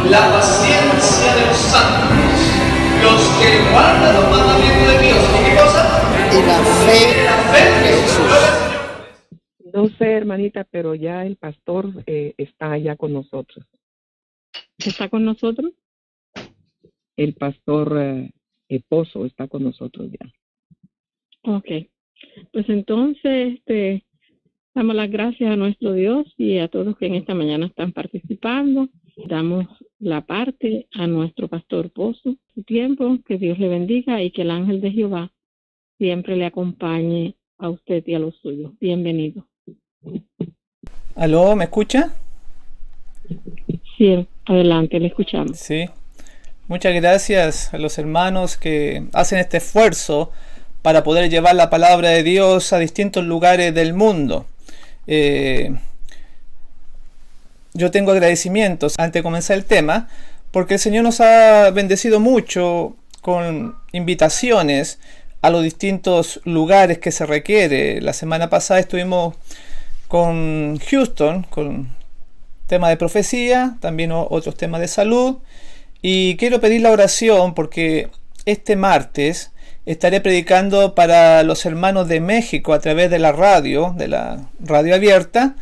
la paciencia de los santos, los que guardan los mandamientos de Dios. ¿Y qué cosa? Y la fe de Jesús. No sé, hermanita, pero ya el pastor está allá con nosotros. ¿Está con nosotros? El pastor Pozo está con nosotros ya. Ok. Pues entonces, damos las gracias a nuestro Dios y a todos que en esta mañana están participando. Damos la parte a nuestro pastor Pozo, su tiempo, que Dios le bendiga y que el ángel de Jehová siempre le acompañe a usted y a los suyos. Bienvenido. ¿Aló? ¿Me escucha? Sí, adelante, le escuchamos. Sí. Muchas gracias a los hermanos que hacen este esfuerzo para poder llevar la palabra de Dios a distintos lugares del mundo. Yo tengo agradecimientos antes de comenzar el tema, porque el Señor nos ha bendecido mucho con invitaciones a los distintos lugares que se requiere. La semana pasada estuvimos con Houston, con temas de profecía, también otros temas de salud. Y quiero pedir la oración porque este martes estaré predicando para los hermanos de México a través de la radio abierta,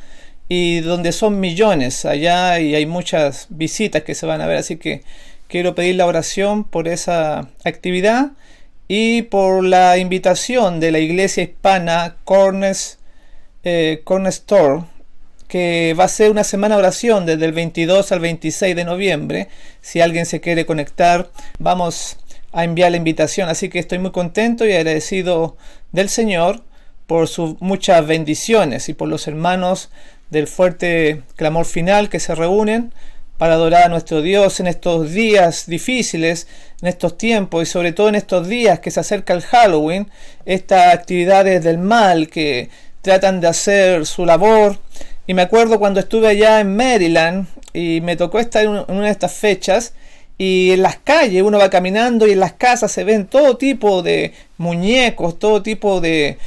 y donde son millones allá y hay muchas visitas que se van a ver, así que quiero pedir la oración por esa actividad y por la invitación de la iglesia hispana Cornerstone, que va a ser una semana de oración desde el 22 al 26 de noviembre. Si alguien se quiere conectar, vamos a enviar la invitación. Así que estoy muy contento y agradecido del Señor por sus muchas bendiciones y por los hermanos del Fuerte Clamor Final que se reúnen para adorar a nuestro Dios en estos días difíciles, en estos tiempos y sobre todo en estos días que se acerca el Halloween, estas actividades del mal que tratan de hacer su labor. Y me acuerdo cuando estuve allá en Maryland y me tocó estar en una de estas fechas, y en las calles uno va caminando y en las casas se ven todo tipo de muñecos, todo tipo de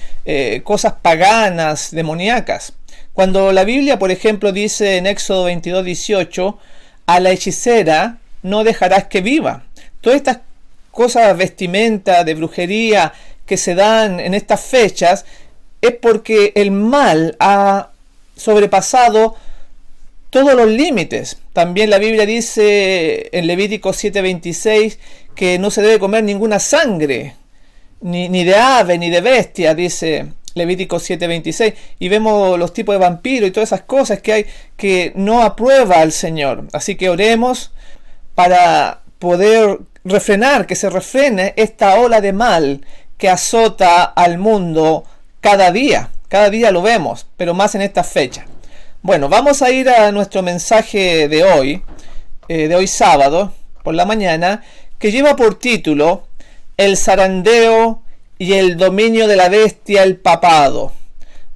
cosas paganas, demoníacas. Cuando la Biblia, por ejemplo, dice en Éxodo 22:18, a la hechicera no dejarás que viva. Todas estas cosas, vestimenta, de brujería que se dan en estas fechas, es porque el mal ha sobrepasado todos los límites. También la Biblia dice en Levítico 7:26 que no se debe comer ninguna sangre, ni de ave, ni de bestia, dice Levítico 7:26. Y vemos los tipos de vampiros y todas esas cosas que hay que no aprueba al Señor. Así que oremos para poder refrenar, que se refrene esta ola de mal que azota al mundo cada día. Cada día lo vemos, pero más en esta fecha. Bueno, vamos a ir a nuestro mensaje de hoy sábado, por la mañana, que lleva por título El zarandeo y el dominio de la bestia, el papado.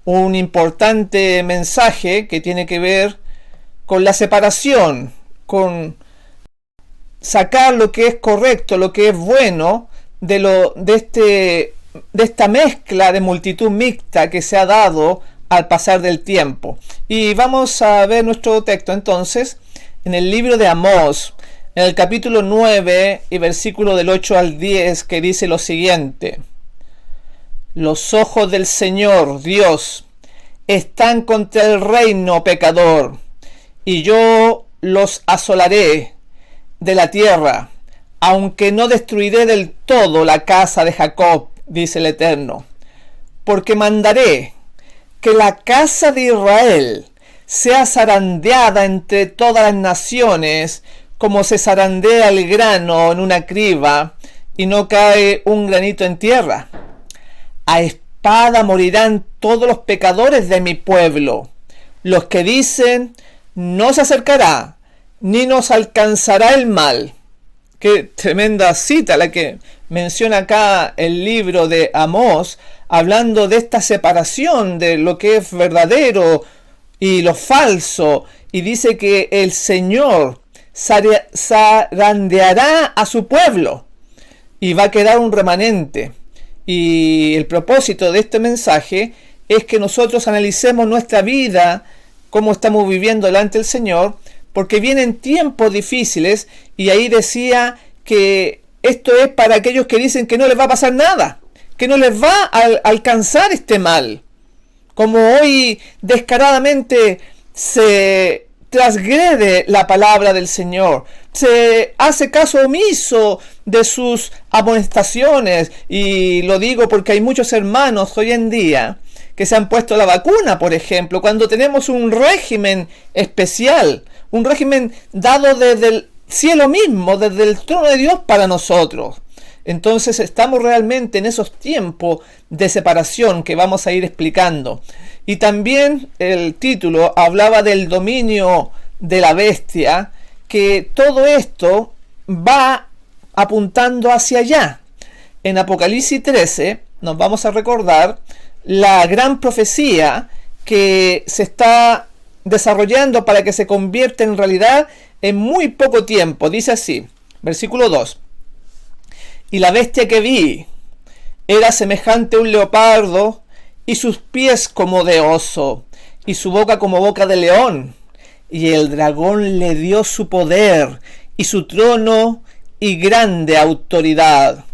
Un importante mensaje que tiene que ver con la separación, con sacar lo que es correcto, lo que es bueno, de esta mezcla de multitud mixta que se ha dado al pasar del tiempo. Y vamos a ver nuestro texto entonces en el libro de Amós, en el capítulo 9 y versículo del 8 al 10, que dice lo siguiente: Los ojos del Señor Dios están contra el reino pecador, y yo los asolaré de la tierra, aunque no destruiré del todo la casa de Jacob, dice el Eterno, porque mandaré que la casa de Israel sea zarandeada entre todas las naciones, como se zarandea el grano en una criba, y no cae un granito en tierra. A espada morirán todos los pecadores de mi pueblo, los que dicen, no se acercará, ni nos alcanzará el mal. Qué tremenda cita la que menciona acá el libro de Amós, hablando de esta separación de lo que es verdadero y lo falso, y dice que el Señor zarandeará a su pueblo y va a quedar un remanente. Y el propósito de este mensaje es que nosotros analicemos nuestra vida, cómo estamos viviendo delante del Señor, porque vienen tiempos difíciles, y ahí decía que esto es para aquellos que dicen que no les va a pasar nada, que no les va a alcanzar este mal. Como hoy descaradamente se transgrede la palabra del Señor, se hace caso omiso de sus amonestaciones, y lo digo porque hay muchos hermanos hoy en día que se han puesto la vacuna, por ejemplo, cuando tenemos un régimen especial, un régimen dado desde el cielo mismo, desde el trono de Dios para nosotros. Entonces estamos realmente en esos tiempos de separación que vamos a ir explicando. Y también el título hablaba del dominio de la bestia, que todo esto va apuntando hacia allá. En Apocalipsis 13 nos vamos a recordar la gran profecía que se está desarrollando para que se convierta en realidad en muy poco tiempo. Dice así, versículo 2. Y la bestia que vi era semejante a un leopardo, y sus pies como de oso, y su boca como boca de león. Y el dragón le dio su poder, y su trono, y grande autoridad.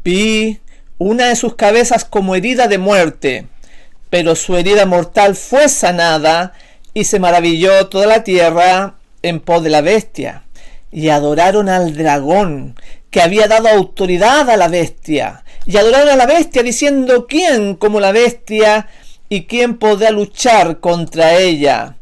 Vi una de sus cabezas como herida de muerte, pero su herida mortal fue sanada, y se maravilló toda la tierra en pos de la bestia. Y adoraron al dragón, que había dado autoridad a la bestia. Y adoraron a la bestia diciendo, ¿quién como la bestia? ¿Y quién podrá luchar contra ella?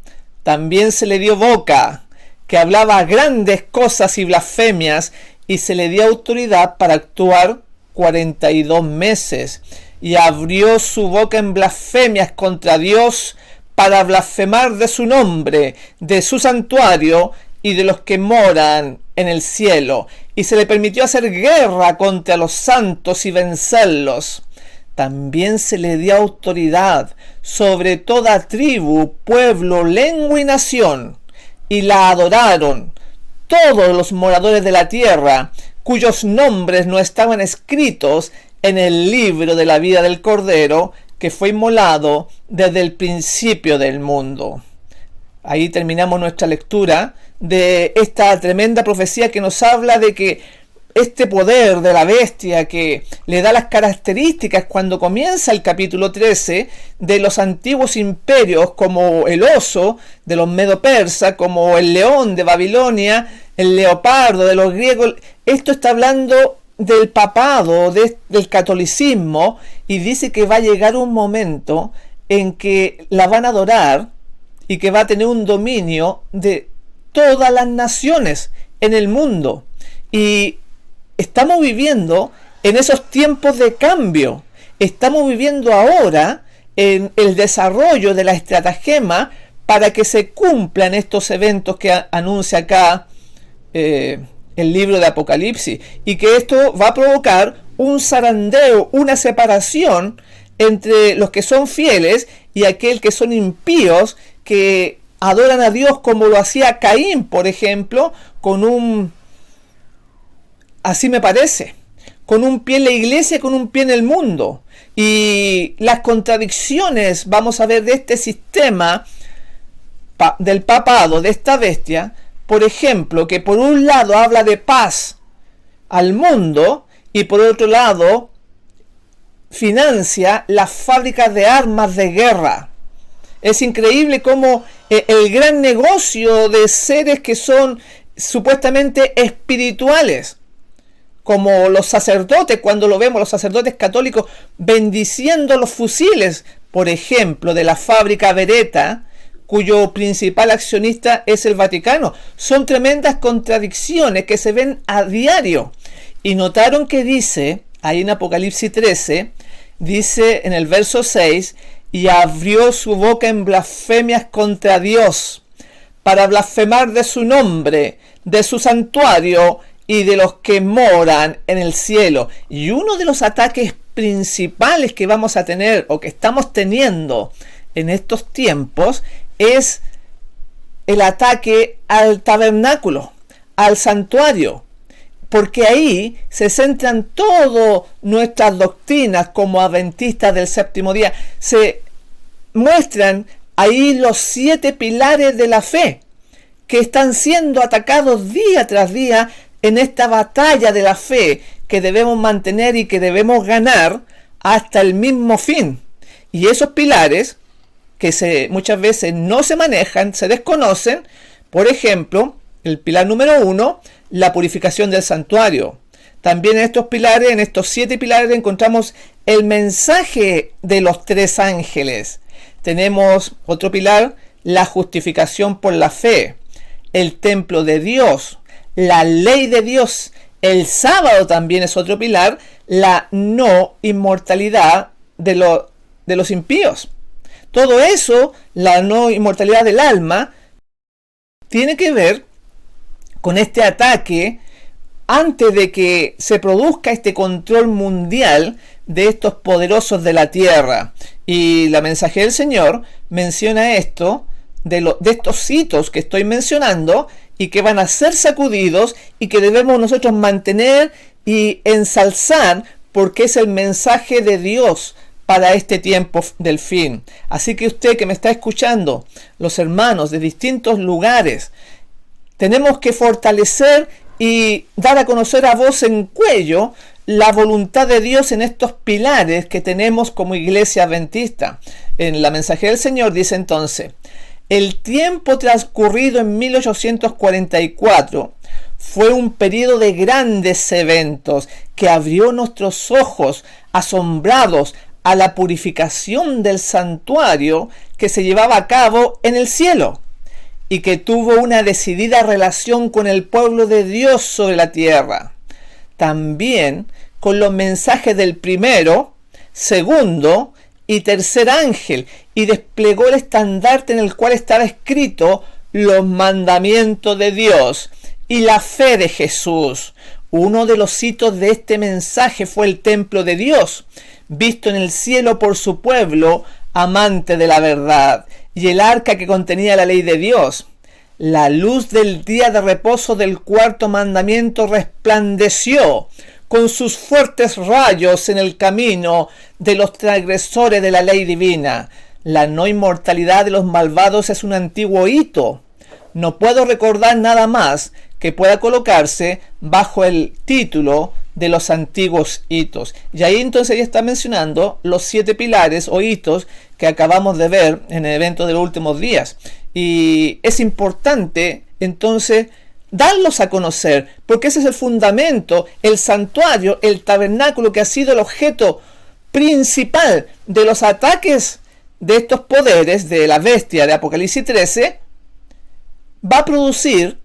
También se le dio boca, que hablaba grandes cosas y blasfemias, y se le dio autoridad para actuar 42 meses. Y abrió su boca en blasfemias contra Dios, para blasfemar de su nombre, de su santuario, y de los que moran en el cielo, y se le permitió hacer guerra contra los santos y vencerlos. También se le dio autoridad sobre toda tribu, pueblo, lengua y nación, y la adoraron todos los moradores de la tierra, cuyos nombres no estaban escritos en el libro de la vida del Cordero, que fue inmolado desde el principio del mundo. Ahí terminamos nuestra lectura de esta tremenda profecía que nos habla de que este poder de la bestia, que le da las características cuando comienza el capítulo 13 de los antiguos imperios, como el oso de los medo-persas, como el león de Babilonia, el leopardo de los griegos. Esto está hablando del papado, del catolicismo, y dice que va a llegar un momento en que la van a adorar y que va a tener un dominio de todas las naciones en el mundo. Y estamos viviendo en esos tiempos de cambio. Estamos viviendo ahora en el desarrollo de la estratagema para que se cumplan estos eventos que anuncia acá el libro de Apocalipsis, y que esto va a provocar un zarandeo, una separación entre los que son fieles y aquel que son impíos, que adoran a Dios como lo hacía Caín, por ejemplo, con un, así me parece, con un pie en la iglesia y con un pie en el mundo. Y las contradicciones, vamos a ver, de este sistema del papado, de esta bestia, por ejemplo, que por un lado habla de paz al mundo y por otro lado financia las fábricas de armas de guerra. Es increíble cómo el gran negocio de seres que son supuestamente espirituales, como los sacerdotes, cuando lo vemos, los sacerdotes católicos bendiciendo los fusiles, por ejemplo, de la fábrica Beretta, cuyo principal accionista es el Vaticano. Son tremendas contradicciones que se ven a diario. Y notaron que dice, ahí en Apocalipsis 13, dice en el verso 6, y abrió su boca en blasfemias contra Dios, para blasfemar de su nombre, de su santuario y de los que moran en el cielo. Y uno de los ataques principales que vamos a tener, o que estamos teniendo en estos tiempos, es el ataque al tabernáculo, al santuario, porque ahí se centran todas nuestras doctrinas como adventistas del séptimo día. Se muestran ahí los 7 pilares de la fe, que están siendo atacados día tras día en esta batalla de la fe que debemos mantener y que debemos ganar hasta el mismo fin. Y esos pilares que muchas veces no se manejan, se desconocen, por ejemplo, el pilar número 1, la purificación del santuario. También en estos pilares, en estos 7 pilares, encontramos el mensaje de los 3 ángeles. Tenemos otro pilar, la justificación por la fe, el templo de Dios, la ley de Dios. El sábado también es otro pilar, la no inmortalidad de los impíos. Todo eso, la no inmortalidad del alma, tiene que ver con este ataque antes de que se produzca este control mundial de estos poderosos de la tierra. Y la mensaje del Señor menciona esto, de estos hitos que estoy mencionando y que van a ser sacudidos y que debemos nosotros mantener y ensalzar porque es el mensaje de Dios para este tiempo del fin. Así que usted que me está escuchando, los hermanos de distintos lugares, tenemos que fortalecer y dar a conocer a voz en cuello la voluntad de Dios en estos pilares que tenemos como iglesia adventista. En la mensaje del Señor dice entonces: el tiempo transcurrido en 1844 fue un periodo de grandes eventos que abrió nuestros ojos asombrados a la purificación del santuario que se llevaba a cabo en el cielo y que tuvo una decidida relación con el pueblo de Dios sobre la tierra. También con los mensajes del primero, segundo y tercer ángel, y desplegó el estandarte en el cual estaba escrito los mandamientos de Dios y la fe de Jesús. Uno de los hitos de este mensaje fue el templo de Dios, visto en el cielo por su pueblo amante de la verdad, y el arca que contenía la ley de Dios. La luz del día de reposo del cuarto mandamiento resplandeció con sus fuertes rayos en el camino de los transgresores de la ley divina. La no inmortalidad de los malvados es un antiguo hito. No puedo recordar nada más que pueda colocarse bajo el título de los antiguos hitos. Y ahí entonces ya está mencionando los 7 pilares o hitos que acabamos de ver en el evento de los últimos días. Y es importante entonces darlos a conocer, porque ese es el fundamento, el santuario, el tabernáculo que ha sido el objeto principal de los ataques de estos poderes de la bestia de Apocalipsis 13, va a producir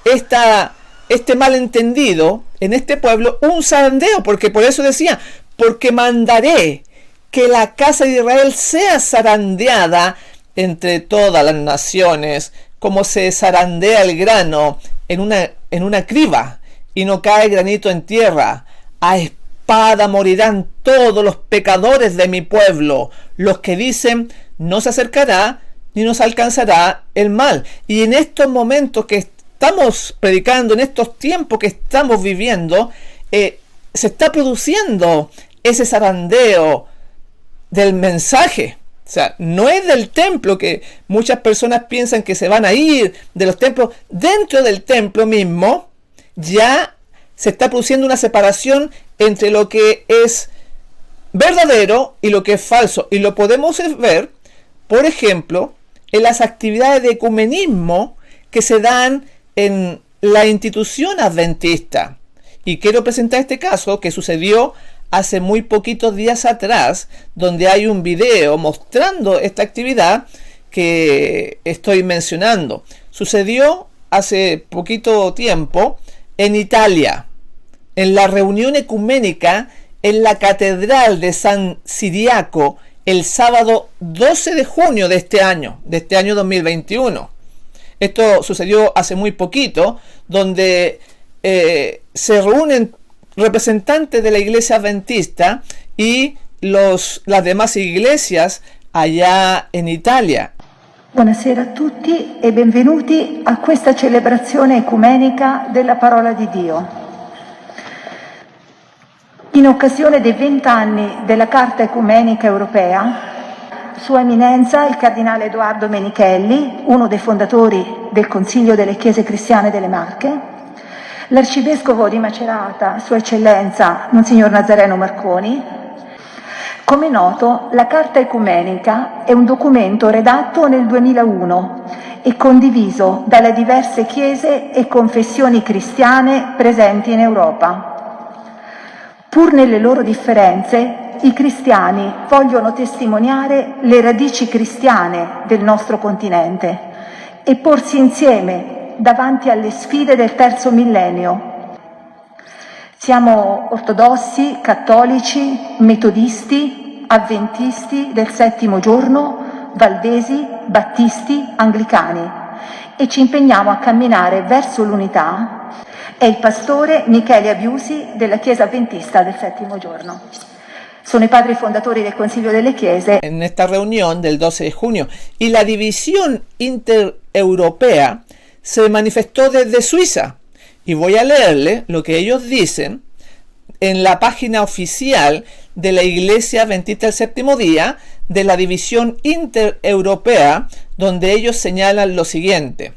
este malentendido en este pueblo, un zarandeo, porque por eso decía, porque mandaré que la casa de Israel sea zarandeada entre todas las naciones, como se zarandea el grano en una criba, y no cae granito en tierra. A espada morirán todos los pecadores de mi pueblo, los que dicen, no se acercará ni nos alcanzará el mal. Y en estos momentos que estamos predicando, en estos tiempos que estamos viviendo, se está produciendo ese zarandeo del mensaje. O sea, no es del templo, que muchas personas piensan que se van a ir de los templos. Dentro del templo mismo ya se está produciendo una separación entre lo que es verdadero y lo que es falso. Y lo podemos ver, por ejemplo, en las actividades de ecumenismo que se dan en la institución adventista. Y quiero presentar este caso que sucedió hace muy poquitos días atrás, donde hay un video mostrando esta actividad que estoy mencionando. Sucedió hace poquito tiempo en Italia, en la reunión ecuménica en la Catedral de San Ciriaco, el sábado 12 de junio de este año 2021. Esto sucedió hace muy poquito, donde se reúnen representantes de la iglesia adventista y las demás iglesias allá en Italia. Buonasera a tutti e benvenuti a questa celebrazione ecumenica della parola di Dio. In occasione dei 20 anni della Carta Ecumenica Europea, Sua Eminenza il Cardinale Edoardo Menichelli, uno dei fondatori del Consiglio delle Chiese Cristiane delle Marche, l'Arcivescovo di Macerata, Sua Eccellenza Monsignor Nazareno Marconi. Come è noto, la Carta Ecumenica è un documento redatto nel 2001 e condiviso dalle diverse chiese e confessioni cristiane presenti in Europa. Pur nelle loro differenze, i cristiani vogliono testimoniare le radici cristiane del nostro continente e porsi insieme davanti alle sfide del terzo millennio. Siamo ortodossi, cattolici, metodisti, avventisti del settimo giorno, valdesi, battisti, anglicani e ci impegniamo a camminare verso l'unità. È il pastore Michele Abiusi della Chiesa Adventista del settimo giorno. Sono i padri fondatori del Consiglio delle Chiese. En esta reunión del 12 de junio, y la división intereuropea se manifestó desde Suiza. Y voy a leerle lo que ellos dicen en la página oficial de la Iglesia Adventista del Séptimo Día de la división intereuropea, donde ellos señalan lo siguiente.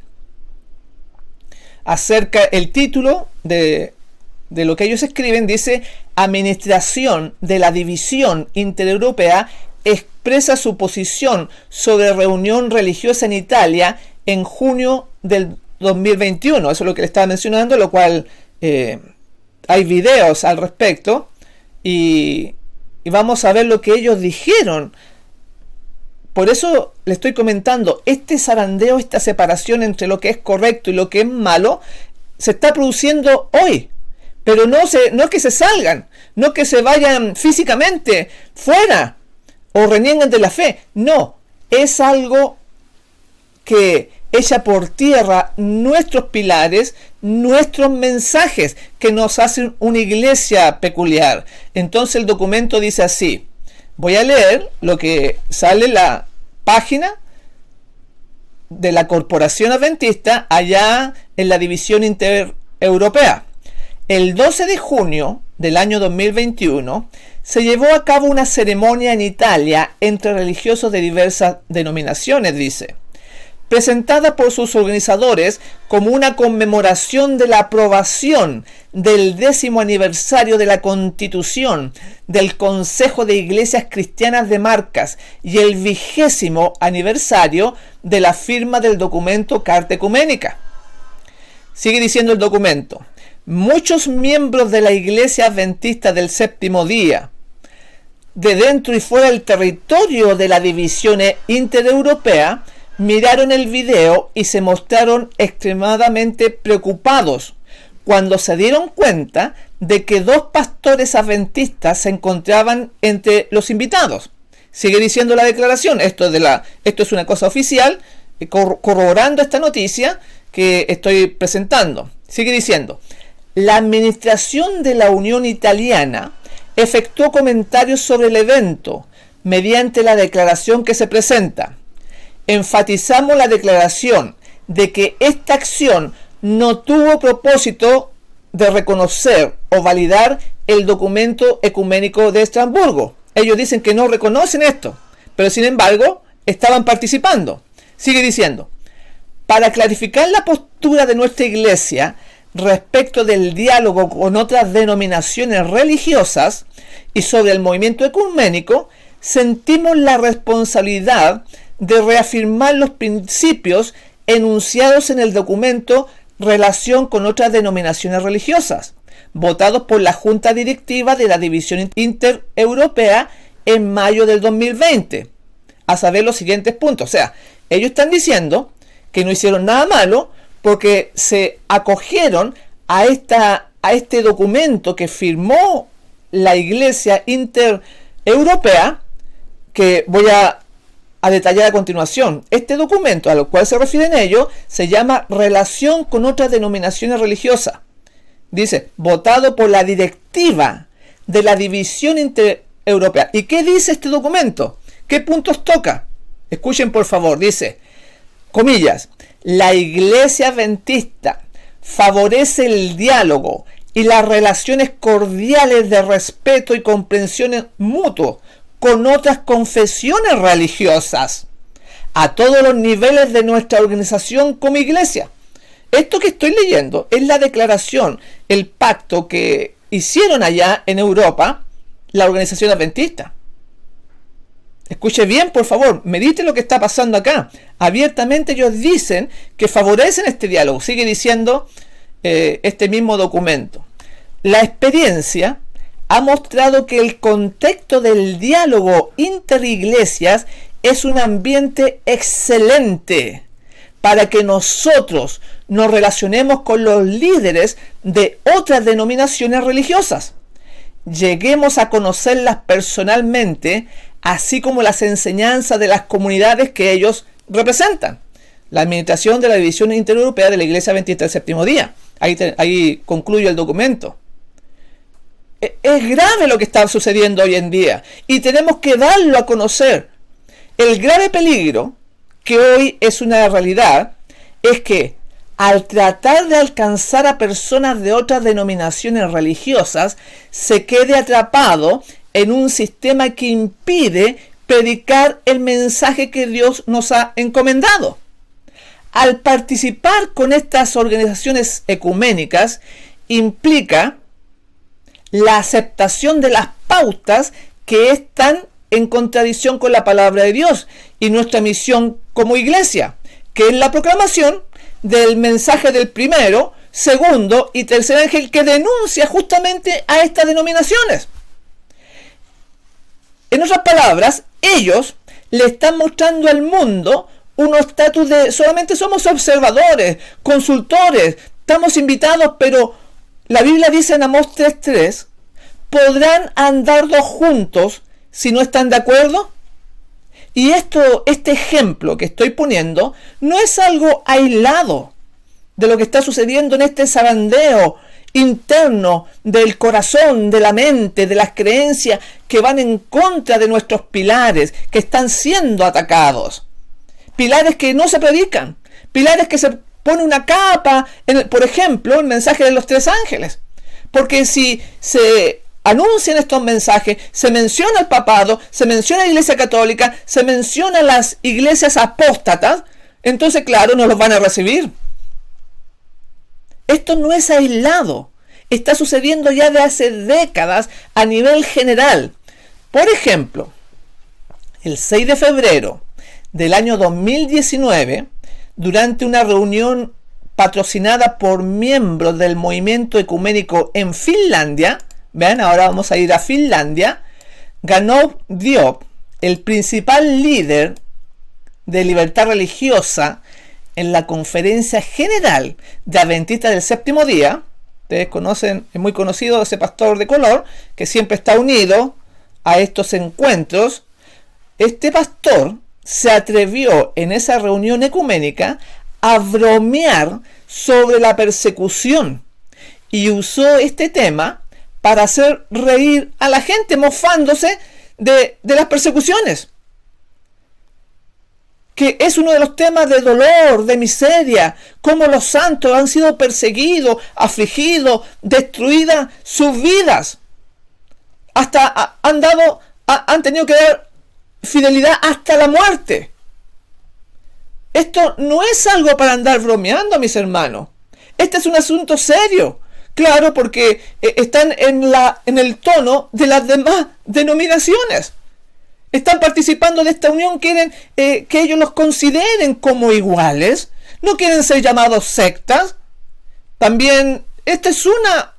Acerca el título de lo que ellos escriben, dice: Administración de la División Intereuropea expresa su posición sobre reunión religiosa en Italia en junio del 2021. Eso es lo que le estaba mencionando, lo cual hay videos al respecto y vamos a ver lo que ellos dijeron. Por eso le estoy comentando, este zarandeo, esta separación entre lo que es correcto y lo que es malo, se está produciendo hoy. Pero no es que se salgan, no que se vayan físicamente fuera o renieguen de la fe. No, es algo que echa por tierra nuestros pilares, nuestros mensajes que nos hacen una iglesia peculiar. Entonces el documento dice así. Voy a leer lo que sale en la página de la Corporación Adventista allá en la división intereuropea. El 12 de junio del año 2021 se llevó a cabo una ceremonia en Italia entre religiosos de diversas denominaciones, dice, presentada por sus organizadores como una conmemoración de la aprobación del 10º aniversario de la Constitución del Consejo de Iglesias Cristianas de Marcas y el 20º aniversario de la firma del documento Carta Ecuménica. Sigue diciendo el documento. Muchos miembros de la Iglesia Adventista del Séptimo Día, de dentro y fuera del territorio de la división intereuropea, miraron el video y se mostraron extremadamente preocupados cuando se dieron cuenta de que 2 pastores adventistas se encontraban entre los invitados. Sigue diciendo la declaración, esto es una cosa oficial, corroborando esta noticia que estoy presentando. Sigue diciendo, la administración de la Unión Italiana efectuó comentarios sobre el evento mediante la declaración que se presenta. Enfatizamos la declaración de que esta acción no tuvo propósito de reconocer o validar el documento ecuménico de Estrasburgo. Ellos dicen que no reconocen esto, pero sin embargo estaban participando. Sigue diciendo, para clarificar la postura de nuestra iglesia respecto del diálogo con otras denominaciones religiosas y sobre el movimiento ecuménico, sentimos la responsabilidad de reafirmar los principios enunciados en el documento Relación con otras denominaciones religiosas, votados por la Junta Directiva de la División Intereuropea en mayo del 2020, a saber los siguientes puntos. O sea, ellos están diciendo que no hicieron nada malo porque se acogieron a este documento que firmó la Iglesia Intereuropea, que voy a detallar a continuación. Este documento al cual se refieren ellos se llama Relación con otras denominaciones religiosas. Dice, votado por la directiva de la División Intereuropea. ¿Y qué dice este documento? ¿Qué puntos toca? Escuchen por favor, dice, comillas, la Iglesia Adventista favorece el diálogo y las relaciones cordiales de respeto y comprensión mutuo con otras confesiones religiosas, a todos los niveles de nuestra organización como iglesia. Esto que estoy leyendo es la declaración, el pacto que hicieron allá en Europa la organización adventista. Escuche bien, por favor, medite lo que está pasando acá. Abiertamente ellos dicen que favorecen este diálogo. Sigue diciendo este mismo documento. La experiencia ha mostrado que el contexto del diálogo interiglesias es un ambiente excelente para que nosotros nos relacionemos con los líderes de otras denominaciones religiosas. Lleguemos a conocerlas personalmente, así como las enseñanzas de las comunidades que ellos representan. La administración de la División Intereuropea de la Iglesia Adventista del Séptimo Día. Ahí concluyo el documento. Es grave lo que está sucediendo hoy en día y tenemos que darlo a conocer. El grave peligro, que hoy es una realidad, es que al tratar de alcanzar a personas de otras denominaciones religiosas, se quede atrapado en un sistema que impide predicar el mensaje que Dios nos ha encomendado. Al participar con estas organizaciones ecuménicas, implica la aceptación de las pautas que están en contradicción con la palabra de Dios y nuestra misión como iglesia, que es la proclamación del mensaje del primero, segundo y tercer ángel que denuncia justamente a estas denominaciones. En otras palabras, ellos le están mostrando al mundo un estatus de solamente somos observadores, consultores, estamos invitados, pero la Biblia dice en Amós 3:3, ¿podrán andar dos juntos si no están de acuerdo? Y este ejemplo que estoy poniendo no es algo aislado de lo que está sucediendo en este zarandeo interno del corazón, de la mente, de las creencias que van en contra de nuestros pilares, que están siendo atacados. Pilares que no se predican, pilares que se pone una capa, por ejemplo, el mensaje de los tres ángeles. Porque si se anuncian estos mensajes, se menciona el papado, se menciona la Iglesia Católica, se menciona las iglesias apóstatas, entonces claro, no los van a recibir. Esto no es aislado, está sucediendo ya de hace décadas a nivel general. Por ejemplo, el 6 de febrero del año 2019, durante una reunión patrocinada por miembros del movimiento ecuménico en Finlandia, vean, ahora vamos a ir a Finlandia, Ganov Diop, el principal líder de libertad religiosa en la Conferencia General de Adventistas del Séptimo Día. Ustedes conocen, es muy conocido ese pastor de color que siempre está unido a estos encuentros. Este pastor se atrevió en esa reunión ecuménica a bromear sobre la persecución y usó este tema para hacer reír a la gente, mofándose de las persecuciones, que es uno de los temas de dolor, de miseria, cómo los santos han sido perseguidos, afligidos, destruidas sus vidas, hasta han tenido que dar fidelidad hasta la muerte. Esto no es algo para andar bromeando, mis hermanos. Este es un asunto serio. Claro, porque están en el tono de las demás denominaciones. Están participando de esta unión, quieren que ellos los consideren como iguales. No quieren ser llamados sectas. También, esta es una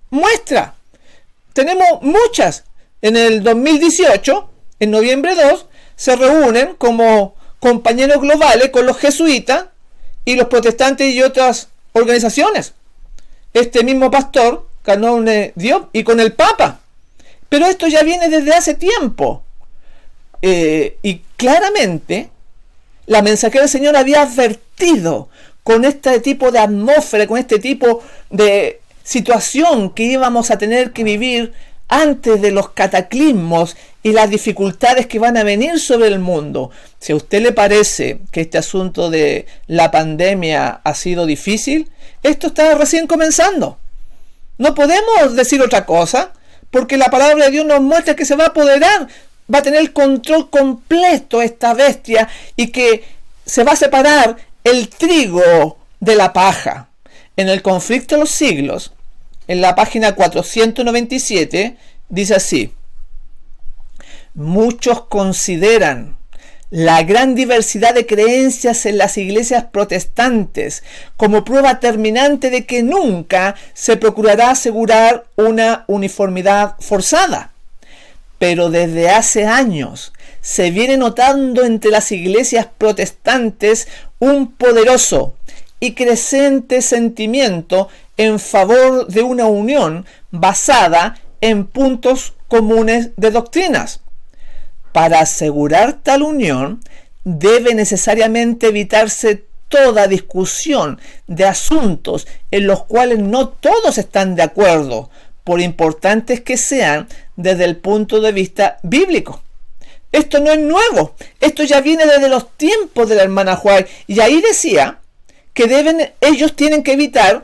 muestra. Tenemos muchas. En el 2018, en noviembre 2, se reúnen como compañeros globales con los jesuitas y los protestantes y otras organizaciones. Este mismo pastor, Ganov Diop, y con el Papa. Pero esto ya viene desde hace tiempo. Y claramente, la mensajera del Señor había advertido con este tipo de atmósfera, con este tipo de situación que íbamos a tener que vivir antes de los cataclismos y las dificultades que van a venir sobre el mundo. Si a usted le parece que este asunto de la pandemia ha sido difícil, esto está recién comenzando. No podemos decir otra cosa, porque la palabra de Dios nos muestra que se va a apoderar va a tener el control completo esta bestia y que se va a separar el trigo de la paja. En el conflicto de los siglos, en la página 497, dice así: muchos consideran la gran diversidad de creencias en las iglesias protestantes como prueba terminante de que nunca se procurará asegurar una uniformidad forzada. Pero desde hace años se viene notando entre las iglesias protestantes un poderoso y creciente sentimiento en favor de una unión basada en puntos comunes de doctrinas. Para asegurar tal unión, debe necesariamente evitarse toda discusión de asuntos en los cuales no todos están de acuerdo, por importantes que sean desde el punto de vista bíblico. Esto no es nuevo, esto ya viene desde los tiempos de la hermana White, y ahí decía que ellos tienen que evitar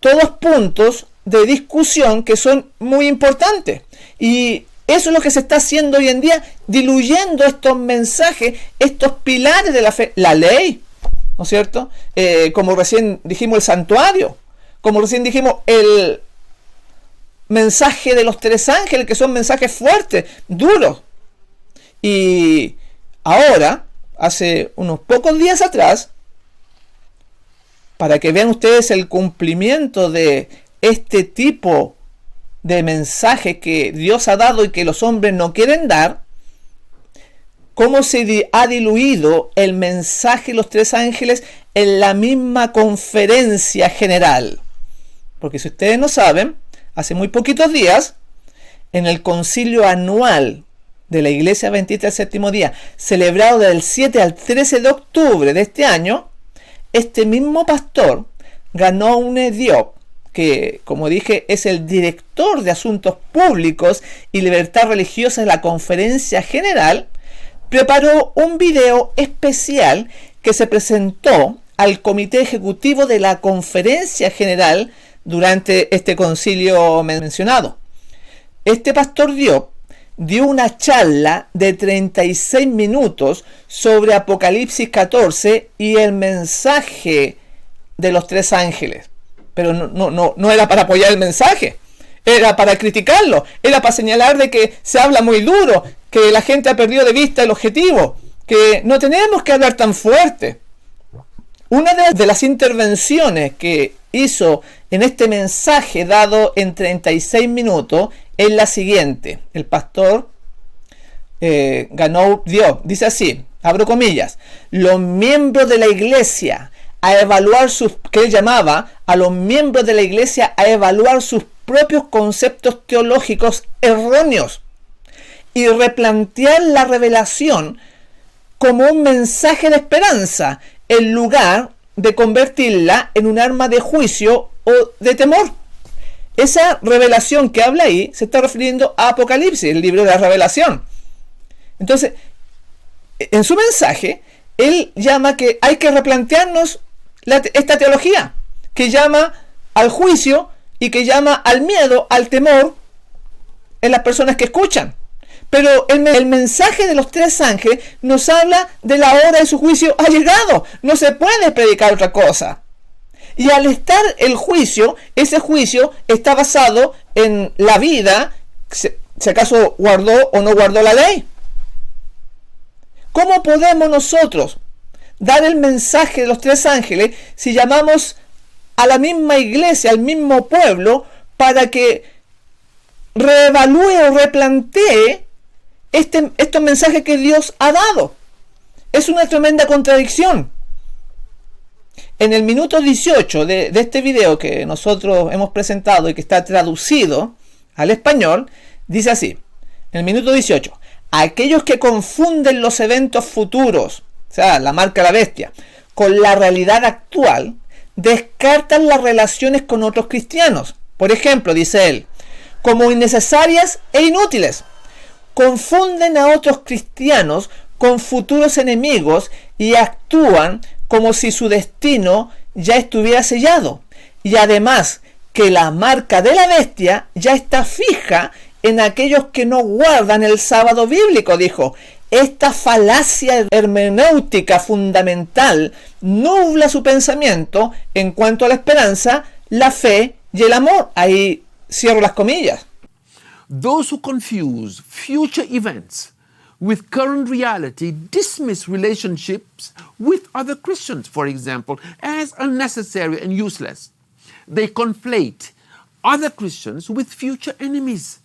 todos puntos de discusión que son muy importantes, y eso es lo que se está haciendo hoy en día, diluyendo estos mensajes, estos pilares de la fe, la ley, ¿no es cierto? Como recién dijimos, el santuario, como recién dijimos, el mensaje de los tres ángeles, que son mensajes fuertes, duros. Y ahora, hace unos pocos días atrás, para que vean ustedes el cumplimiento de este tipo de mensaje que Dios ha dado y que los hombres no quieren dar, cómo se ha diluido el mensaje de los tres ángeles en la misma conferencia general. Porque si ustedes no saben, hace muy poquitos días, en el concilio anual de la Iglesia Adventista del Séptimo Día, celebrado del 7 al 13 de octubre de este año, este mismo pastor ganó un Diop, que, como dije, es el director de Asuntos Públicos y Libertad Religiosa de la Conferencia General, preparó un video especial que se presentó al Comité Ejecutivo de la Conferencia General durante este concilio mencionado. Este pastor Diop dio una charla de 36 minutos sobre Apocalipsis 14 y el mensaje de los tres ángeles. Pero no era para apoyar el mensaje, era para criticarlo, era para señalar de que se habla muy duro, que la gente ha perdido de vista el objetivo, que no tenemos que hablar tan fuerte. Una de las intervenciones que hizo en este mensaje dado en 36 minutos es la siguiente. El pastor Ganow Diop dice así, abro comillas: los miembros de la iglesia a evaluar que él llamaba a los miembros de la iglesia a evaluar sus propios conceptos teológicos erróneos y replantear la revelación como un mensaje de esperanza en lugar de convertirla en un arma de juicio o de temor. Esa revelación que habla ahí se está refiriendo a Apocalipsis, el libro de la revelación. Entonces, en su mensaje, él llama que hay que replantearnos esta teología, que llama al juicio y que llama al miedo, al temor en las personas que escuchan. Pero el mensaje de los tres ángeles nos habla de la hora de su juicio ha llegado. No se puede predicar otra cosa. Y al estar el juicio, ese juicio está basado en la vida, si acaso guardó o no guardó la ley. ¿Cómo podemos nosotros dar el mensaje de los tres ángeles si llamamos a la misma iglesia, al mismo pueblo, para que reevalúe o replantee estos mensajes que Dios ha dado? Es una tremenda contradicción. En el minuto 18 de este video que nosotros hemos presentado y que está traducido al español, dice así, en el minuto 18, aquellos que confunden los eventos futuros, o sea, la marca de la bestia, con la realidad actual, descartan las relaciones con otros cristianos. Por ejemplo, dice él, como innecesarias e inútiles. Confunden a otros cristianos con futuros enemigos y actúan como si su destino ya estuviera sellado. Y además que la marca de la bestia ya está fija en aquellos que no guardan el sábado bíblico, dijo. Esta falacia hermenéutica fundamental nubla su pensamiento en cuanto a la esperanza, la fe y el amor. Ahí cierro las comillas. Those who confuse future events with current reality dismiss relationships with other Christians, for example, as unnecessary and useless. They conflate other Christians with future enemies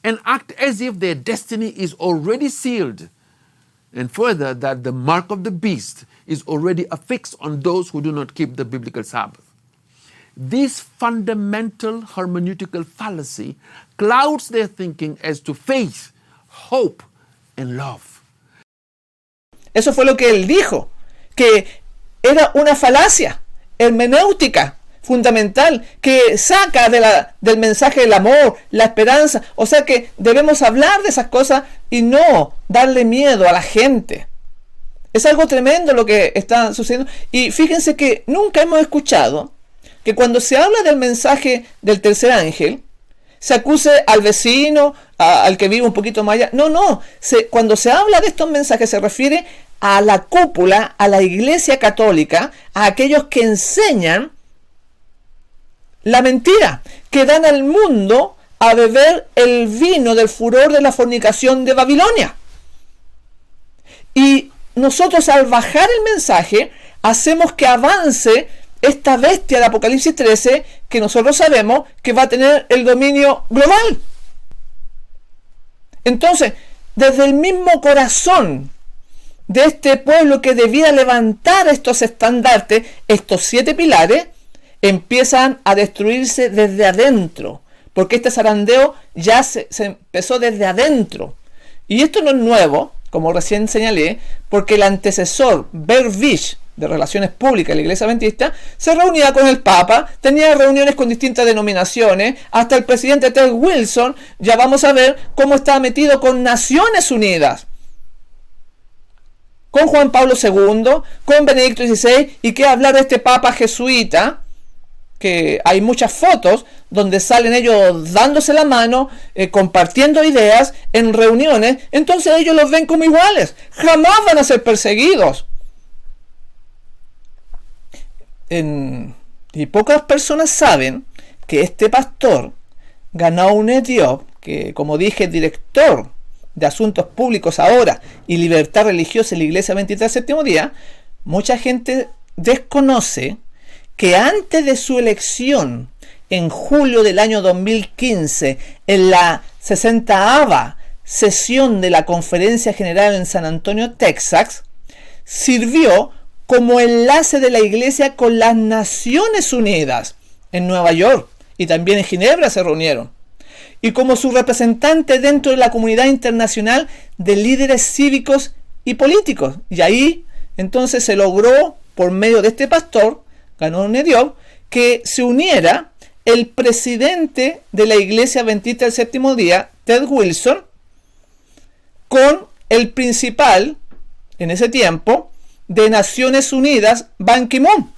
and act as if their destiny is already sealed, and further that the mark of the beast is already affixed on those who do not keep the biblical Sabbath. This fundamental hermeneutical fallacy clouds their thinking as to faith, hope, and love. Eso fue lo que él dijo, que era una falacia hermenéutica fundamental que saca del mensaje del amor, la esperanza. O sea que debemos hablar de esas cosas y no darle miedo a la gente. Es algo tremendo lo que está sucediendo. Y fíjense que nunca hemos escuchado que cuando se habla del mensaje del tercer ángel, se acuse al vecino, al que vive un poquito más allá. No. Cuando se habla de estos mensajes se refiere a la cúpula, a la Iglesia Católica, a aquellos que enseñan la mentira, que dan al mundo a beber el vino del furor de la fornicación de Babilonia. Y nosotros al bajar el mensaje hacemos que avance esta bestia de Apocalipsis 13, que nosotros sabemos que va a tener el dominio global. Entonces, desde el mismo corazón de este pueblo que debía levantar estos estandartes, estos 7 pilares, empiezan a destruirse desde adentro, porque este zarandeo ya se empezó desde adentro. Y esto no es nuevo, como recién señalé, porque el antecesor, Bervich, de Relaciones Públicas de la Iglesia Adventista, se reunía con el Papa, tenía reuniones con distintas denominaciones, hasta el presidente Ted Wilson, ya vamos a ver cómo estaba metido con Naciones Unidas, con Juan Pablo II, con Benedicto XVI, y qué hablar de este Papa jesuita, que hay muchas fotos donde salen ellos dándose la mano, compartiendo ideas en reuniones. Entonces ellos los ven como iguales, jamás van a ser perseguidos. Y pocas personas saben que este pastor, Ganaun Diop, que como dije es director de Asuntos Públicos ahora y Libertad Religiosa en la Iglesia Adventista del Séptimo Día, mucha gente desconoce que antes de su elección en julio del año 2015 en la 60ª sesión de la Conferencia General en San Antonio, Texas, sirvió como enlace de la Iglesia con las Naciones Unidas en Nueva York, y también en Ginebra se reunieron, y como su representante dentro de la comunidad internacional de líderes cívicos y políticos. Y ahí entonces se logró, por medio de este pastor, Ganaun Diop, que se uniera el presidente de la Iglesia Adventista del Séptimo Día, Ted Wilson, con el principal, en ese tiempo, de Naciones Unidas, Ban Ki-moon.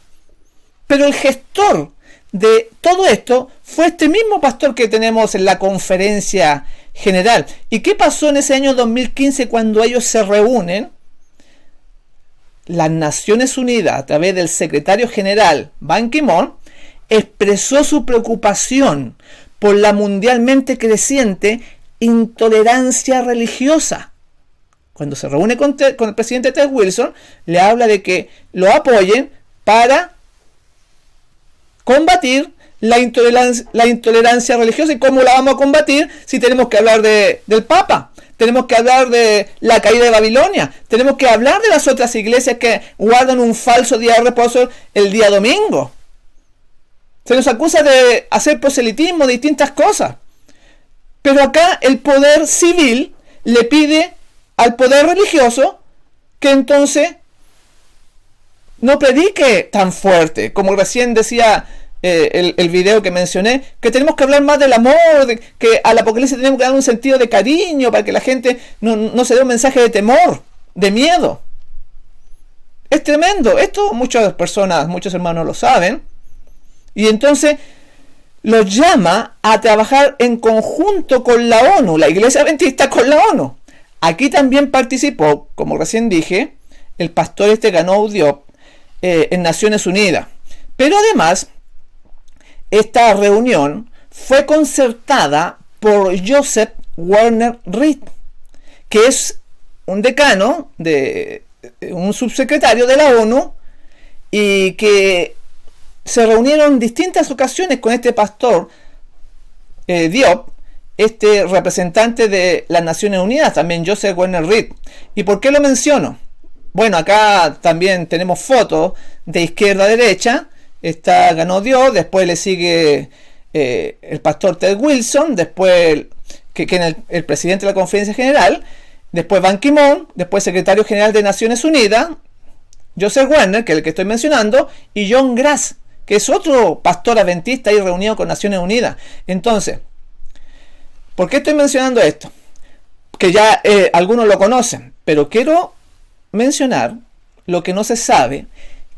Pero el gestor de todo esto fue este mismo pastor que tenemos en la conferencia general. ¿Y qué pasó en ese año 2015 cuando ellos se reúnen? Las Naciones Unidas, a través del secretario general Ban Ki-moon, expresó su preocupación por la mundialmente creciente intolerancia religiosa. Cuando se reúne con el presidente Ted Wilson, le habla de que lo apoyen para combatir la intolerancia religiosa. ¿Y cómo la vamos a combatir si tenemos que hablar del Papa? Tenemos que hablar de la caída de Babilonia. Tenemos que hablar de las otras iglesias que guardan un falso día de reposo el día domingo. Se nos acusa de hacer proselitismo, de distintas cosas. Pero acá el poder civil le pide al poder religioso que entonces no predique tan fuerte, como recién decía el video que mencioné, que tenemos que hablar más del amor, que al Apocalipsis tenemos que dar un sentido de cariño para que la gente no se dé un mensaje de temor, de miedo. Es tremendo. Esto muchas personas, muchos hermanos lo saben. Y entonces los llama a trabajar en conjunto con la ONU, la Iglesia Adventista con la ONU. Aquí también participó, como recién dije, el pastor Gano Diop en Naciones Unidas. Pero además, esta reunión fue concertada por Joseph Werner Reed, que es un decano, un subsecretario de la ONU, y que se reunieron en distintas ocasiones con este pastor Diop, este representante de las Naciones Unidas, también Joseph Werner Reed. ¿Y por qué lo menciono? Bueno, acá también tenemos fotos de izquierda a derecha. Está Gano Diop, después le sigue el pastor Ted Wilson, después que es el presidente de la Conferencia General, después Ban Ki-moon, después secretario general de Naciones Unidas, Joseph Werner, que es el que estoy mencionando, y John Grass, que es otro pastor adventista ahí reunido con Naciones Unidas. Entonces, ¿por qué estoy mencionando esto? Que ya algunos lo conocen, pero quiero mencionar lo que no se sabe,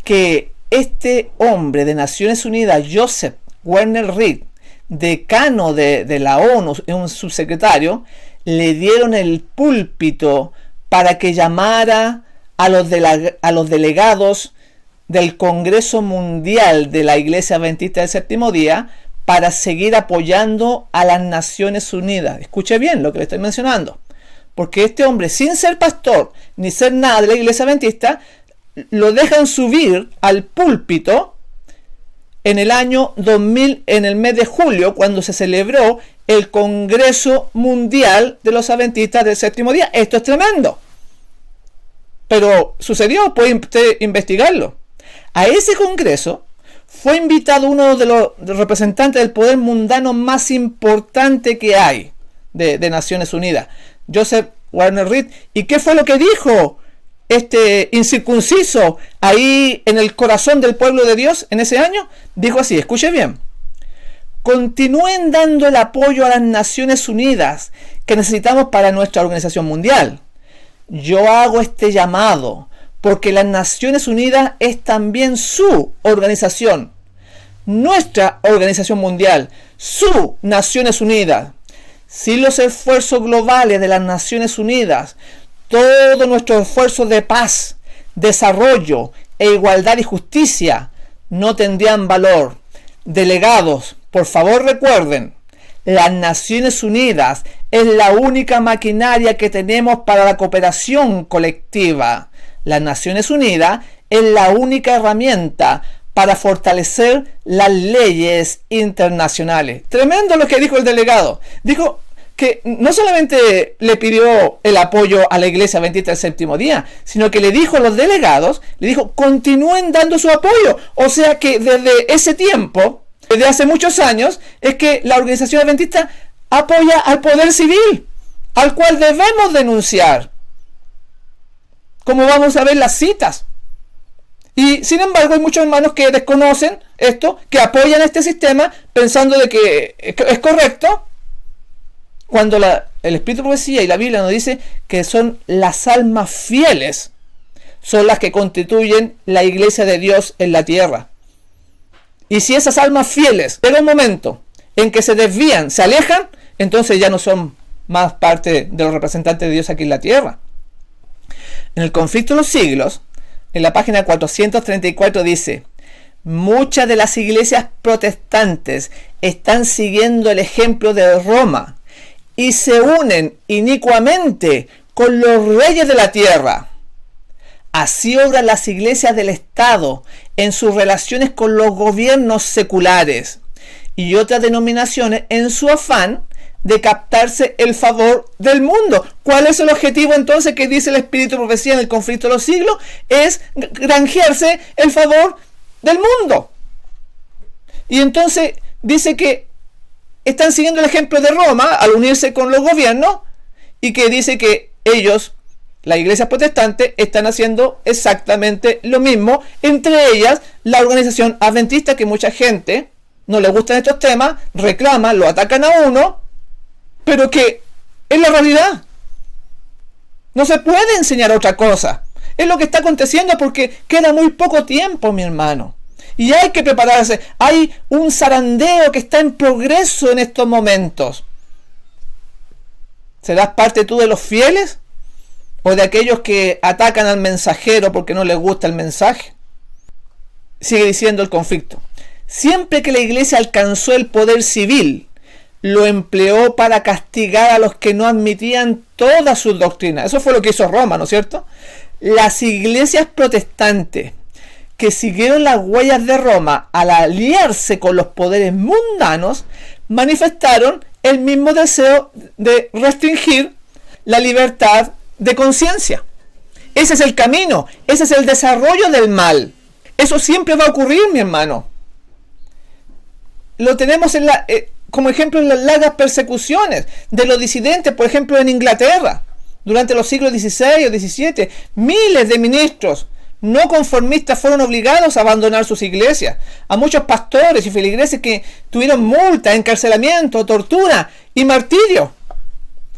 que este hombre de Naciones Unidas, Joseph Werner Reed, decano de la ONU, un subsecretario, le dieron el púlpito para que llamara a los delegados del Congreso Mundial de la Iglesia Adventista del Séptimo Día para seguir apoyando a las Naciones Unidas. Escuche bien lo que le estoy mencionando, porque este hombre, sin ser pastor ni ser nada de la Iglesia Adventista, lo dejan subir al púlpito en el año 2000, en el mes de julio, cuando se celebró el Congreso Mundial de los Adventistas del Séptimo Día. Esto es tremendo, pero sucedió, puede usted investigarlo. A ese congreso fue invitado uno de los representantes del poder mundano más importante que hay de Naciones Unidas, Joseph Werner Reed. ¿Y qué fue lo que dijo este incircunciso ahí en el corazón del pueblo de Dios en ese año? Dijo así, escuche bien: continúen dando el apoyo a las Naciones Unidas que necesitamos para nuestra organización mundial. Yo hago este llamado porque las Naciones Unidas es también su organización, nuestra organización mundial, su Naciones Unidas. Sin los esfuerzos globales de las Naciones Unidas, todos nuestros esfuerzos de paz, desarrollo e igualdad y justicia no tendrían valor. Delegados, por favor recuerden, las Naciones Unidas es la única maquinaria que tenemos para la cooperación colectiva. Las Naciones Unidas es la única herramienta para fortalecer las leyes internacionales. Tremendo lo que dijo el delegado. Dijo que no solamente le pidió el apoyo a la Iglesia Adventista del Séptimo Día, sino que le dijo a los delegados, le dijo, continúen dando su apoyo. O sea que desde ese tiempo, desde hace muchos años, es que la organización adventista apoya al poder civil, al cual debemos denunciar, como vamos a ver las citas. Y sin embargo hay muchos hermanos que desconocen esto, que apoyan este sistema pensando de que es correcto, cuando el Espíritu de Profecía y la Biblia nos dice que son las almas fieles, son las que constituyen la iglesia de Dios en la tierra. Y si esas almas fieles llega un momento en que se desvían, se alejan, entonces ya no son más parte de los representantes de Dios aquí en la tierra. En el Conflicto de los Siglos, en la página 434 dice: muchas de las iglesias protestantes están siguiendo el ejemplo de Roma y se unen inicuamente con los reyes de la tierra. Así obran las iglesias del Estado en sus relaciones con los gobiernos seculares y otras denominaciones en su afán de captarse el favor del mundo. ¿Cuál es el objetivo entonces que dice el Espíritu de Profecía en el Conflicto de los Siglos? Es granjearse el favor del mundo. Y entonces dice que están siguiendo el ejemplo de Roma al unirse con los gobiernos, y que dice que ellos, la iglesia protestante, están haciendo exactamente lo mismo, entre ellas la organización adventista, que mucha gente no le gustan estos temas, reclaman, lo atacan a uno, pero que es la realidad. No se puede enseñar otra cosa. Es lo que está aconteciendo, porque queda muy poco tiempo, mi hermano. Y hay que prepararse. Hay un zarandeo que está en progreso en estos momentos. ¿Serás parte tú de los fieles? ¿O de aquellos que atacan al mensajero porque no les gusta el mensaje? Sigue diciendo el conflicto. Siempre que la iglesia alcanzó el poder civil, lo empleó para castigar a los que no admitían todas sus doctrinas. Eso fue lo que hizo Roma, ¿no es cierto? Las iglesias protestantes que siguieron las huellas de Roma al aliarse con los poderes mundanos, manifestaron el mismo deseo de restringir la libertad de conciencia. Ese es el camino, ese es el desarrollo del mal. Eso siempre va a ocurrir, mi hermano. Lo tenemos como ejemplo en las largas persecuciones de los disidentes, por ejemplo en Inglaterra, durante los siglos XVI o XVII, miles de ministros no conformistas fueron obligados a abandonar sus iglesias. A muchos pastores y feligreses que tuvieron multa, encarcelamiento, tortura y martirio.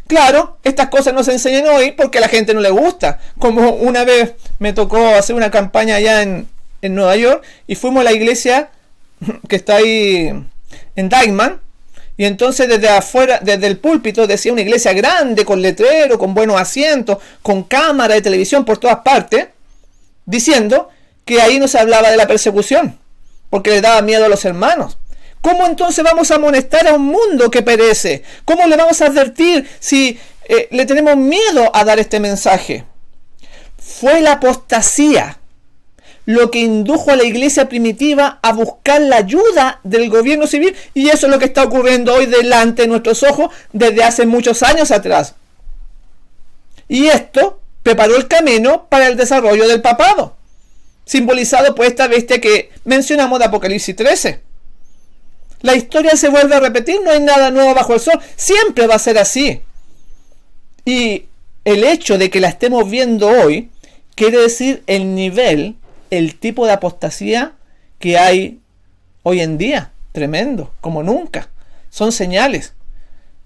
Claro, estas cosas no se enseñan hoy porque a la gente no le gusta. Como una vez me tocó hacer una campaña allá en Nueva York y fuimos a la iglesia que está ahí en Dyckman, y entonces desde afuera, desde el púlpito, decía una iglesia grande, con letrero, con buenos asientos, con cámara de televisión por todas partes, diciendo que ahí no se hablaba de la persecución, porque le daba miedo a los hermanos. ¿Cómo entonces vamos a amonestar a un mundo que perece? ¿Cómo le vamos a advertir si le tenemos miedo a dar este mensaje? Fue la apostasía lo que indujo a la iglesia primitiva a buscar la ayuda del gobierno civil, y eso es lo que está ocurriendo hoy delante de nuestros ojos desde hace muchos años atrás. Y esto preparó el camino para el desarrollo del papado, simbolizado por esta bestia que mencionamos de Apocalipsis 13. La historia se vuelve a repetir, no hay nada nuevo bajo el sol, siempre va a ser así. Y el hecho de que la estemos viendo hoy quiere decir el nivel, el tipo de apostasía que hay hoy en día, tremendo, como nunca. Son señales.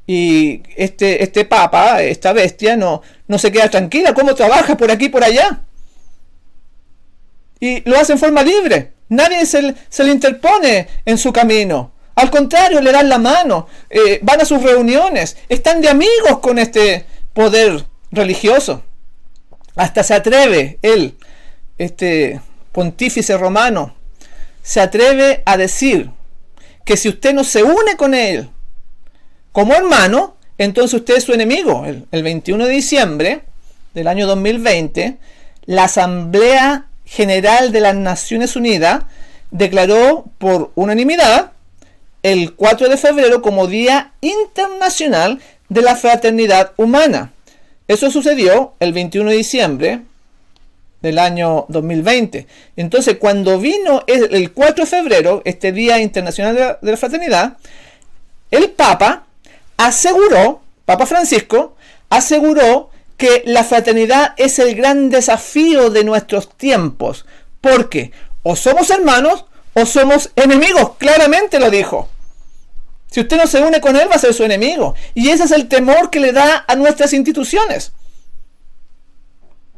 Y este papa, esta bestia, no se queda tranquila. ¿Cómo trabaja por aquí y por allá? Y lo hace en forma libre. Nadie se le interpone en su camino. Al contrario, le dan la mano. Van a sus reuniones. Están de amigos con este poder religioso. Hasta se atreve él, este pontífice romano, se atreve a decir que si usted no se une con él como hermano, entonces usted es su enemigo. El 21 de diciembre del año 2020, la Asamblea General de las Naciones Unidas declaró por unanimidad el 4 de febrero como Día Internacional de la Fraternidad Humana. Eso sucedió el 21 de diciembre del año 2020. Entonces, cuando vino el 4 de febrero, este Día Internacional de la Fraternidad, el Papa Francisco aseguró que la fraternidad es el gran desafío de nuestros tiempos, porque o somos hermanos o somos enemigos, claramente lo dijo. Si usted no se une con él, va a ser su enemigo. Y ese es el temor que le da a nuestras instituciones.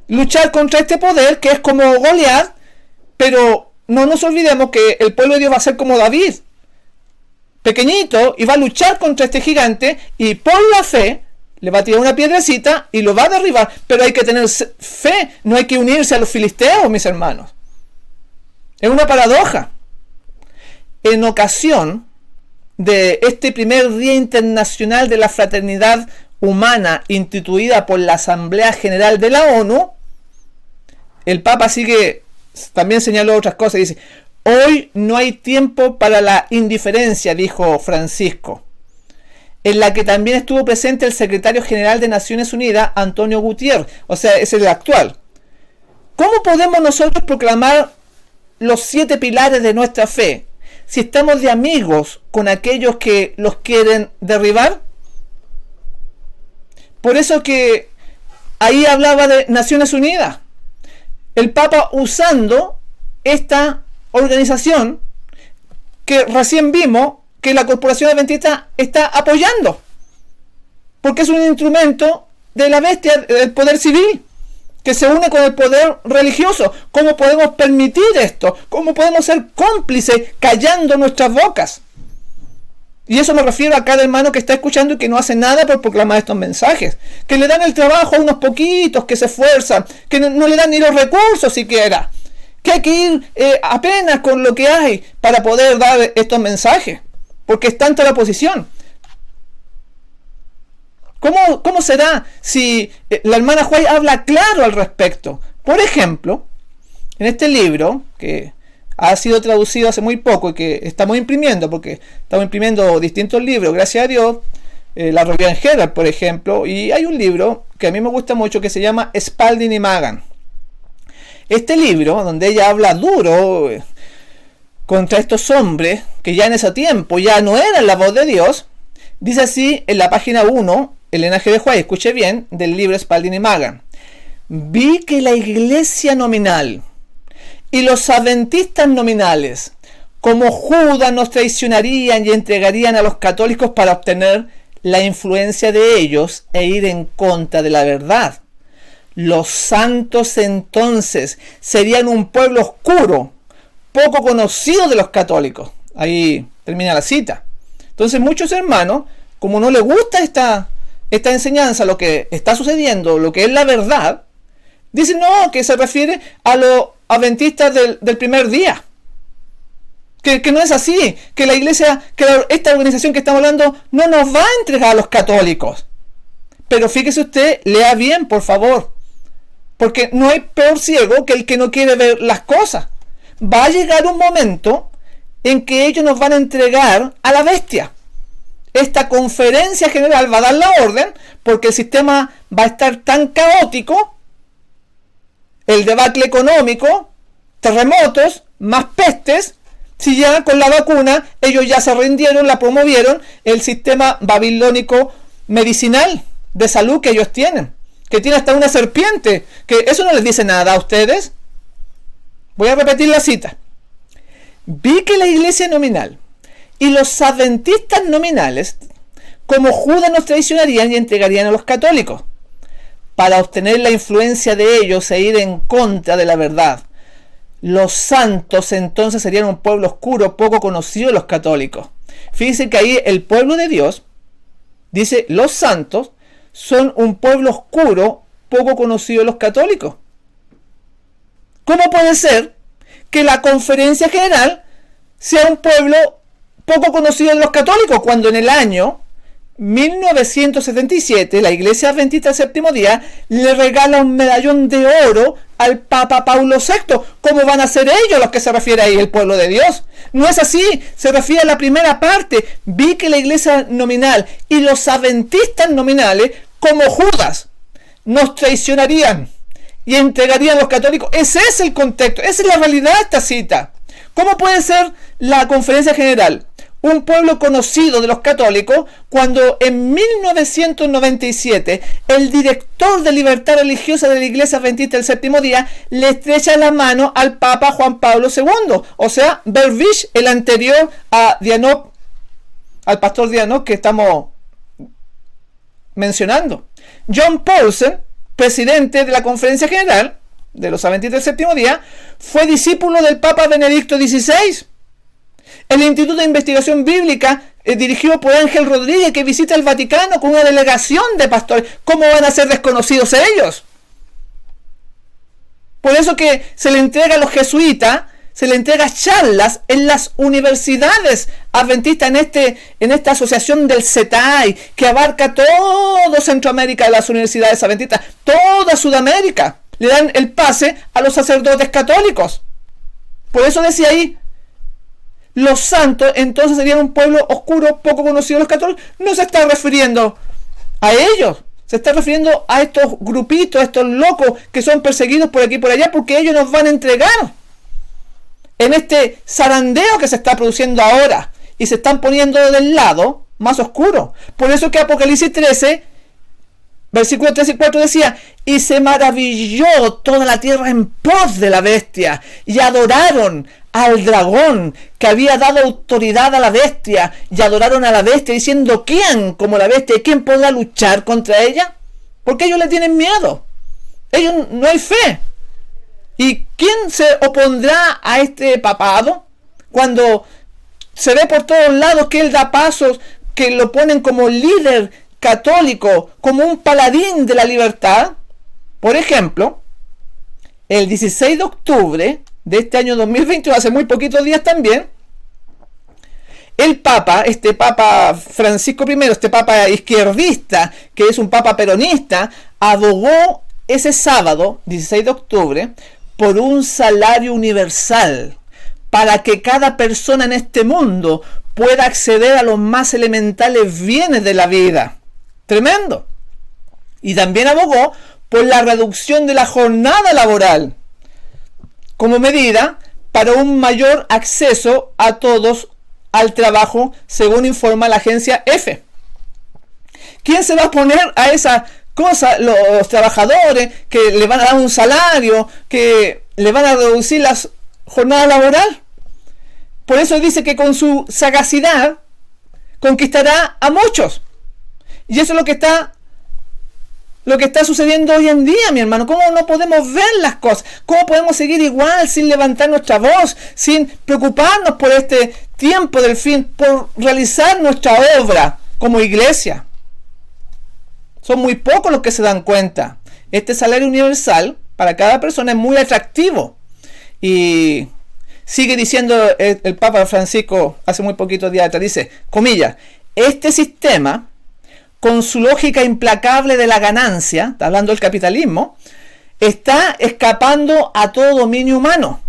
Luchar contra este poder que es como Goliat, pero no nos olvidemos que el pueblo de Dios va a ser como David, pequeñito, y va a luchar contra este gigante, y por la fe le va a tirar una piedrecita y lo va a derribar. Pero hay que tener fe, no hay que unirse a los filisteos, mis hermanos. Es una paradoja. En ocasión de este primer Día Internacional de la Fraternidad Humana, instituida por la Asamblea General de la ONU, el Papa también señaló otras cosas y dice: hoy no hay tiempo para la indiferencia, dijo Francisco, en la que también estuvo presente el secretario general de Naciones Unidas, Antonio Guterres, o sea, es el actual. ¿Cómo podemos nosotros proclamar los 7 pilares de nuestra fe si estamos de amigos con aquellos que los quieren derribar? Por eso que ahí hablaba de Naciones Unidas. El Papa usando esta organización que recién vimos que la Corporación Adventista está apoyando, porque es un instrumento de la bestia del poder civil. que se une con el poder religioso. ¿Cómo podemos permitir esto? ¿Cómo podemos ser cómplices callando nuestras bocas? Y eso me refiero a cada hermano que está escuchando y que no hace nada por proclamar estos mensajes. Que le dan el trabajo a unos poquitos que se esfuerzan, que no le dan ni los recursos siquiera. Que hay que ir apenas con lo que hay para poder dar estos mensajes. Porque es tanta la oposición. ¿Cómo será si la hermana White habla claro al respecto? Por ejemplo, en este libro, que ha sido traducido hace muy poco y que estamos imprimiendo, porque estamos imprimiendo distintos libros, gracias a Dios, la Revival Herald, por ejemplo, y hay un libro que a mí me gusta mucho que se llama Spalding y Magan. Este libro, donde ella habla duro contra estos hombres que ya en ese tiempo ya no eran la voz de Dios, dice así en la página 1, Elena G. de White, escuche bien, del libro Spalding y Magan: vi que la iglesia nominal y los adventistas nominales, como Judas, nos traicionarían y entregarían a los católicos para obtener la influencia de ellos e ir en contra de la verdad. Los santos entonces serían un pueblo oscuro, poco conocido de los católicos. Ahí termina la cita. Entonces muchos hermanos, como no les gusta esta enseñanza, lo que está sucediendo, lo que es la verdad, dicen no, que se refiere a los adventistas del primer día. Que no es así, que la iglesia, que esta organización que estamos hablando no nos va a entregar a los católicos. Pero fíjese usted, lea bien, por favor, porque no hay peor ciego que el que no quiere ver las cosas. Va a llegar un momento en que ellos nos van a entregar a la bestia. Esta conferencia general va a dar la orden, porque el sistema va a estar tan caótico, el debacle económico, terremotos, más pestes. Si ya con la vacuna ellos ya se rindieron, la promovieron, el sistema babilónico medicinal de salud que ellos tienen, que tiene hasta una serpiente, que eso no les dice nada a ustedes. Voy a repetir la cita. Vi que la iglesia nominal y los adventistas nominales, como Judas, nos traicionarían y entregarían a los católicos para obtener la influencia de ellos e ir en contra de la verdad. Los santos entonces serían un pueblo oscuro, poco conocido de los católicos. Fíjense que ahí el pueblo de Dios, dice, los santos son un pueblo oscuro, poco conocido de los católicos. ¿Cómo puede ser que la conferencia general sea un pueblo poco conocido de los católicos, cuando en el año 1977 la Iglesia Adventista del Séptimo Día le regala un medallón de oro al Papa Paulo VI? ¿Cómo van a ser ellos los que se refiere ahí el pueblo de Dios? No es así, se refiere a la primera parte. Vi que la iglesia nominal y los adventistas nominales, como Judas, nos traicionarían y entregarían a los católicos. Ese es el contexto, esa es la realidad de esta cita. ¿Cómo puede ser la conferencia general un pueblo conocido de los católicos cuando en 1997 el director de libertad religiosa de la Iglesia Adventista del Séptimo Día le estrecha la mano al Papa Juan Pablo II? O sea, Bervich, el anterior a Dianop, al pastor Dianop que estamos mencionando. John Paulsen, presidente de la Conferencia General de los Adventistas del Séptimo Día, fue discípulo del Papa Benedicto XVI. El Instituto de Investigación Bíblica, dirigido por Ángel Rodríguez, que visita el Vaticano con una delegación de pastores. ¿Cómo van a ser desconocidos ellos? Por eso que se le entrega a los jesuitas, se le entrega charlas en las universidades adventistas, en esta asociación del CETAI, que abarca todo Centroamérica de las universidades adventistas, toda Sudamérica. Le dan el pase a los sacerdotes católicos. Por eso decía ahí, los santos entonces serían un pueblo oscuro, poco conocido de los católicos. No se está refiriendo a ellos, se está refiriendo a estos grupitos, a estos locos que son perseguidos por aquí y por allá, porque ellos nos van a entregar en este zarandeo que se está produciendo ahora y se están poniendo del lado más oscuro. Por eso que Apocalipsis 13, versículos 3 y 4 decía: y se maravilló toda la tierra en pos de la bestia, y adoraron al dragón que había dado autoridad a la bestia, y adoraron a la bestia diciendo: ¿quién como la bestia? ¿Y quién podrá luchar contra ella? Porque ellos le tienen miedo. Ellos no hay fe. ¿Y quién se opondrá a este papado cuando se ve por todos lados que él da pasos que lo ponen como líder católico, como un paladín de la libertad? Por ejemplo, el 16 de octubre de este año 2021, hace muy poquitos días también, el Papa, este Papa Francisco I, este Papa izquierdista, que es un Papa peronista, abogó ese sábado, 16 de octubre, por un salario universal, para que cada persona en este mundo pueda acceder a los más elementales bienes de la vida. Tremendo. Y también abogó por la reducción de la jornada laboral, como medida para un mayor acceso a todos al trabajo, según informa la agencia EFE. ¿Quién se va a poner a esa cosa? Los trabajadores que le van a dar un salario, que le van a reducir la jornada laboral. Por eso dice que con su sagacidad conquistará a muchos. Y eso es lo que está sucediendo hoy en día, mi hermano. ¿Cómo no podemos ver las cosas? ¿Cómo podemos seguir igual sin levantar nuestra voz, sin preocuparnos por este tiempo del fin, por realizar nuestra obra como iglesia? Son muy pocos los que se dan cuenta. Este salario universal para cada persona es muy atractivo. Y sigue diciendo el Papa Francisco hace muy poquitos días atrás, dice, comillas, este sistema, con su lógica implacable de la ganancia, está hablando del capitalismo, está escapando a todo dominio humano.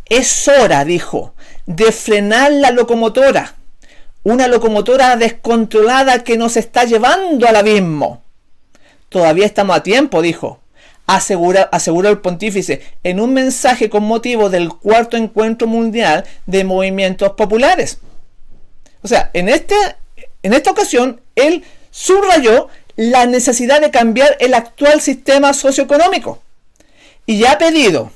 Es hora, dijo, de frenar la locomotora, una locomotora descontrolada que nos está llevando al abismo. Todavía estamos a tiempo, dijo, aseguró el pontífice en un mensaje con motivo del 4º Encuentro Mundial de Movimientos Populares. O sea, en esta ocasión, él subrayó la necesidad de cambiar el actual sistema socioeconómico y ha pedido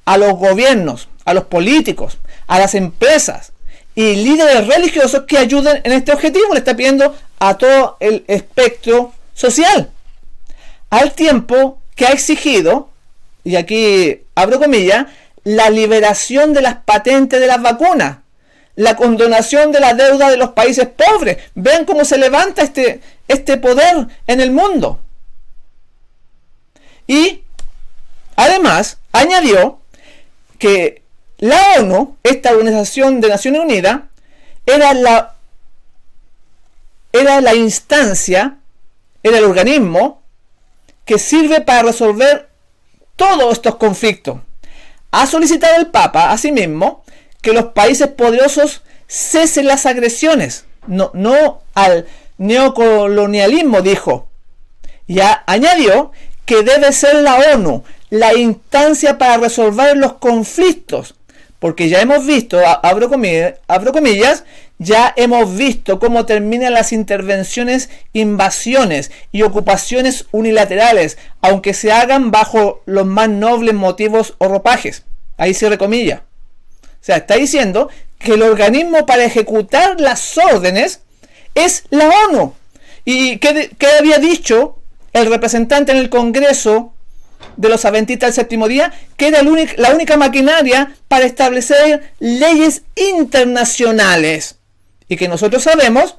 a los gobiernos, a los políticos, a las empresas y líderes religiosos que ayuden en este objetivo. Le está pidiendo a todo el espectro social, al tiempo que ha exigido, y aquí abro comillas, la liberación de las patentes de las vacunas, la condonación de la deuda de los países pobres. Vean cómo se levanta este poder en el mundo. Y además añadió que la ONU, esta Organización de Naciones Unidas, era la instancia, era el organismo que sirve para resolver todos estos conflictos. Ha solicitado el Papa, asimismo, que los países poderosos cesen las agresiones, no al neocolonialismo, dijo. Ya añadió que debe ser la ONU la instancia para resolver los conflictos, porque ya hemos visto, abro comillas, ya hemos visto cómo terminan las intervenciones, invasiones y ocupaciones unilaterales, aunque se hagan bajo los más nobles motivos o ropajes. Ahí cierre comillas. O sea, está diciendo que el organismo para ejecutar las órdenes es la ONU. ¿Y qué había dicho el representante en el Congreso de los Adventistas del Séptimo Día? Que era la única maquinaria para establecer leyes internacionales. Y que nosotros sabemos,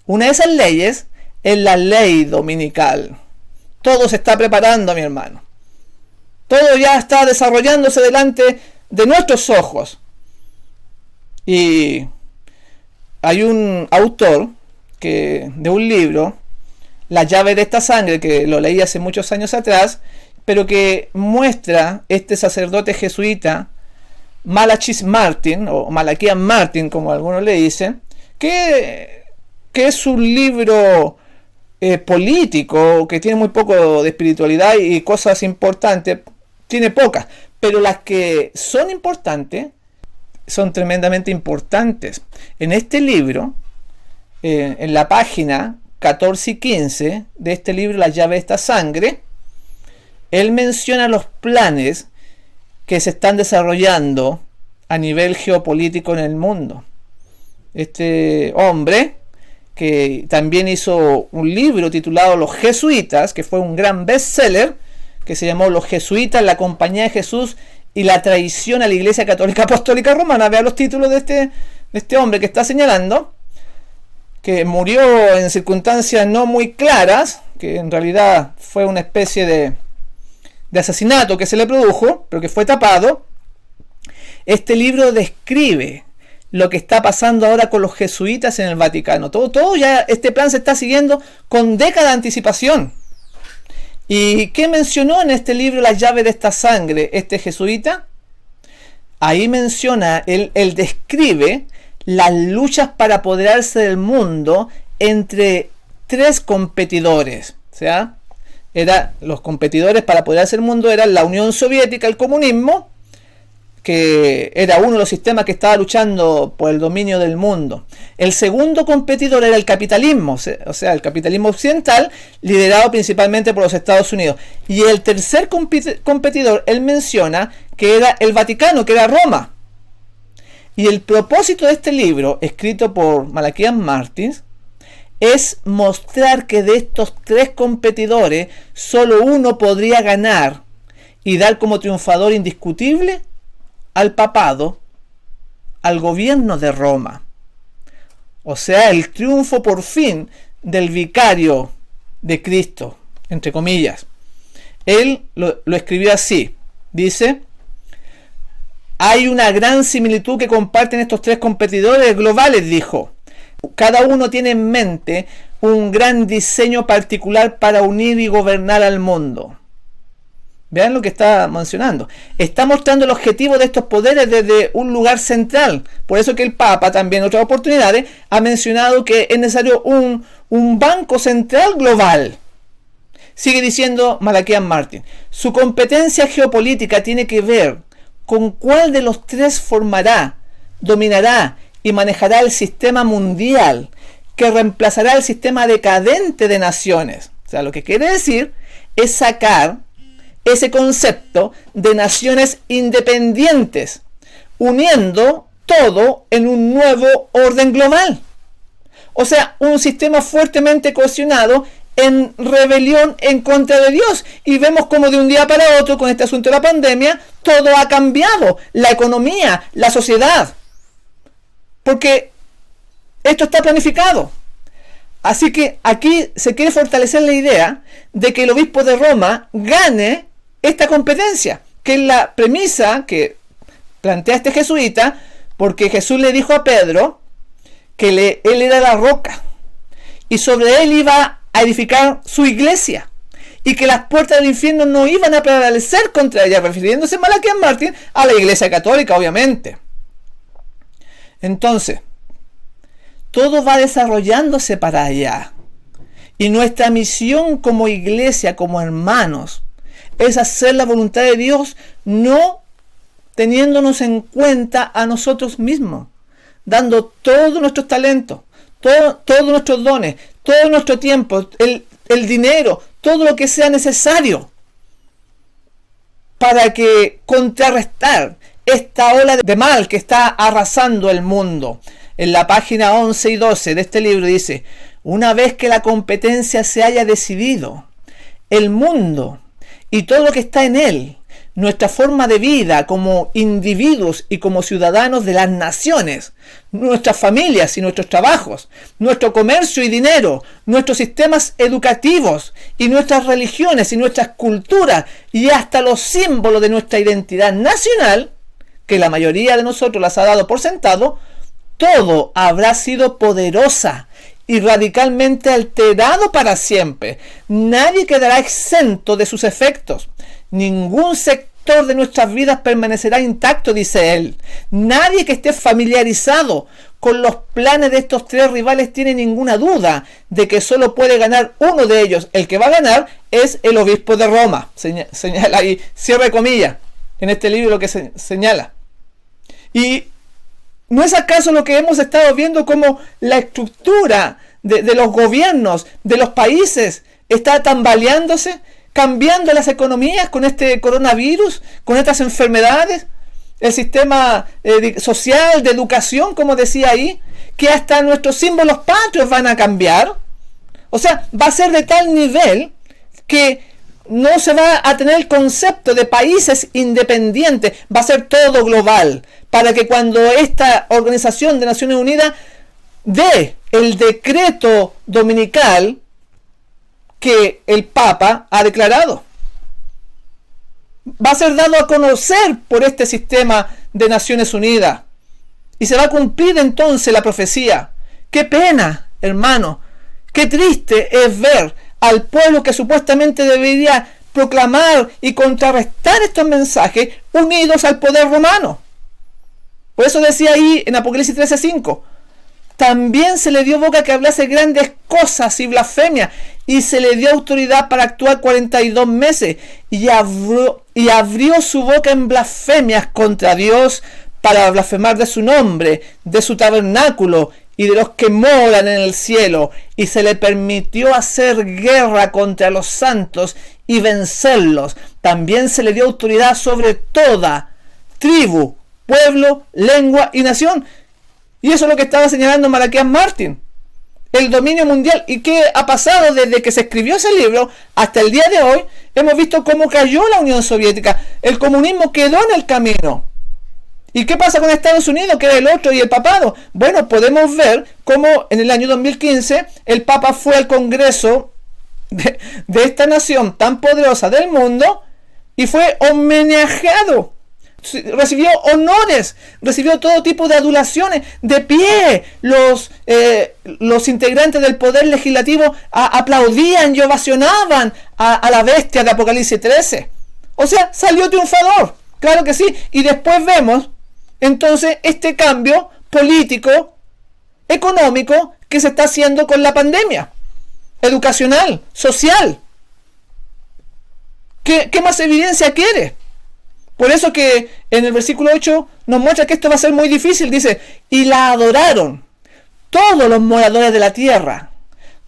una de esas leyes es la ley dominical. Todo se está preparando, mi hermano. Todo ya está desarrollándose delante de nuestros ojos. Y hay un autor de un libro, La llave de esta sangre, que lo leí hace muchos años atrás, pero que muestra este sacerdote jesuita, Malachis Martin, o Malaquías Martin, como algunos le dicen, que es un libro político, que tiene muy poco de espiritualidad y cosas importantes, tiene pocas, pero las que son importantes, son tremendamente importantes. En este libro, en la página 14 y 15 de este libro, La llave de esta sangre, él menciona los planes que se están desarrollando a nivel geopolítico en el mundo. Este hombre, que también hizo un libro titulado Los Jesuitas, que fue un gran bestseller, que se llamó Los Jesuitas, la Compañía de Jesús y la traición a la Iglesia Católica Apostólica Romana. Vean los títulos de este hombre que está señalando, que murió en circunstancias no muy claras, que en realidad fue una especie de asesinato que se le produjo, pero que fue tapado. Este libro describe lo que está pasando ahora con los jesuitas en el Vaticano. Todo ya, este plan se está siguiendo con décadas de anticipación. ¿Y qué mencionó en este libro La llave de esta sangre este jesuita? Ahí menciona, él describe las luchas para apoderarse del mundo entre tres competidores. O sea, los competidores para apoderarse del mundo eran la Unión Soviética, el comunismo, que era uno de los sistemas que estaba luchando por el dominio del mundo. El segundo competidor era el capitalismo, o sea, el capitalismo occidental, liderado principalmente por los Estados Unidos. Y el tercer competidor, él menciona que era el Vaticano, que era Roma. Y el propósito de este libro, escrito por Malaquías Martins, es mostrar que de estos tres competidores, solo uno podría ganar y dar como triunfador indiscutible al papado, al gobierno de Roma. O sea, el triunfo por fin del vicario de Cristo, entre comillas. Él lo escribió así, dice: hay una gran similitud que comparten estos tres competidores globales, dijo. Cada uno tiene en mente un gran diseño particular para unir y gobernar al mundo. Vean lo que está mencionando. Está mostrando el objetivo de estos poderes desde un lugar central. Por eso que el Papa también en otras oportunidades ha mencionado que es necesario un banco central global. Sigue diciendo Malaquías Martín: su competencia geopolítica tiene que ver con cuál de los tres formará, dominará y manejará el sistema mundial que reemplazará el sistema decadente de naciones. O sea, lo que quiere decir es sacar ese concepto de naciones independientes, uniendo todo en un nuevo orden global. O sea, un sistema fuertemente cohesionado en rebelión en contra de Dios. Y vemos como de un día para otro, con este asunto de la pandemia, todo ha cambiado. La economía, la sociedad. Porque esto está planificado. Así que aquí se quiere fortalecer la idea de que el obispo de Roma gane esta competencia, que es la premisa que plantea este jesuita, porque Jesús le dijo a Pedro que él era la roca y sobre él iba a edificar su iglesia y que las puertas del infierno no iban a prevalecer contra ella, refiriéndose Malaquías Martín a la iglesia católica, obviamente. Entonces, todo va desarrollándose para allá, y nuestra misión como iglesia, como hermanos, es hacer la voluntad de Dios, no teniéndonos en cuenta a nosotros mismos, dando todos nuestros talentos, todos nuestros dones, todo nuestro tiempo, el dinero, todo lo que sea necesario para que contrarrestar esta ola de mal que está arrasando el mundo. En la página 11 y 12 de este libro dice: una vez que la competencia se haya decidido, el mundo y todo lo que está en él, nuestra forma de vida como individuos y como ciudadanos de las naciones, nuestras familias y nuestros trabajos, nuestro comercio y dinero, nuestros sistemas educativos y nuestras religiones y nuestras culturas y hasta los símbolos de nuestra identidad nacional, que la mayoría de nosotros las ha dado por sentado, todo habrá sido poderosa y radicalmente alterado para siempre. Nadie quedará exento de sus efectos. Ningún sector de nuestras vidas permanecerá intacto, dice él. Nadie que esté familiarizado con los planes de estos tres rivales tiene ninguna duda de que solo puede ganar uno de ellos. El que va a ganar es el obispo de Roma. Señala ahí, cierre comillas, en este libro lo que se señala. Y ¿no es acaso lo que hemos estado viendo, como la estructura de los gobiernos, de los países, está tambaleándose, cambiando las economías con este coronavirus, con estas enfermedades, el sistema social, de educación, como decía ahí, que hasta nuestros símbolos patrios van a cambiar? O sea, va a ser de tal nivel que no se va a tener el concepto de países independientes, va a ser todo global, para que cuando esta Organización de Naciones Unidas dé el decreto dominical que el Papa ha declarado, va a ser dado a conocer por este sistema de Naciones Unidas y se va a cumplir entonces la profecía. Qué pena, hermano, qué triste es ver al pueblo que supuestamente debería proclamar y contrarrestar estos mensajes unidos al poder romano. Por eso decía ahí en Apocalipsis 13:5, también se le dio boca que hablase grandes cosas y blasfemias, y se le dio autoridad para actuar 42 meses, y abrió su boca en blasfemias contra Dios, para blasfemar de su nombre, de su tabernáculo y de los que moran en el cielo, y se le permitió hacer guerra contra los santos y vencerlos. También se le dio autoridad sobre toda tribu, pueblo, lengua y nación. Y eso es lo que estaba señalando Malaquías Martín, el dominio mundial. ¿Y qué ha pasado desde que se escribió ese libro hasta el día de hoy? Hemos visto cómo cayó la Unión Soviética, el comunismo quedó en el camino. ¿Y qué pasa con Estados Unidos, que era el otro, y el papado? Bueno, podemos ver cómo en el año 2015 el Papa fue al Congreso de esta nación tan poderosa del mundo y fue homenajeado. Recibió honores, recibió todo tipo de adulaciones, de pie. Los integrantes del poder legislativo aplaudían y ovacionaban a la bestia de Apocalipsis 13. O sea, salió triunfador, claro que sí. Y después vemos entonces este cambio político, económico que se está haciendo con la pandemia, educacional, social. ¿Qué más evidencia quiere? Por eso que en el versículo 8 nos muestra que esto va a ser muy difícil. Dice, y la adoraron todos los moradores de la tierra,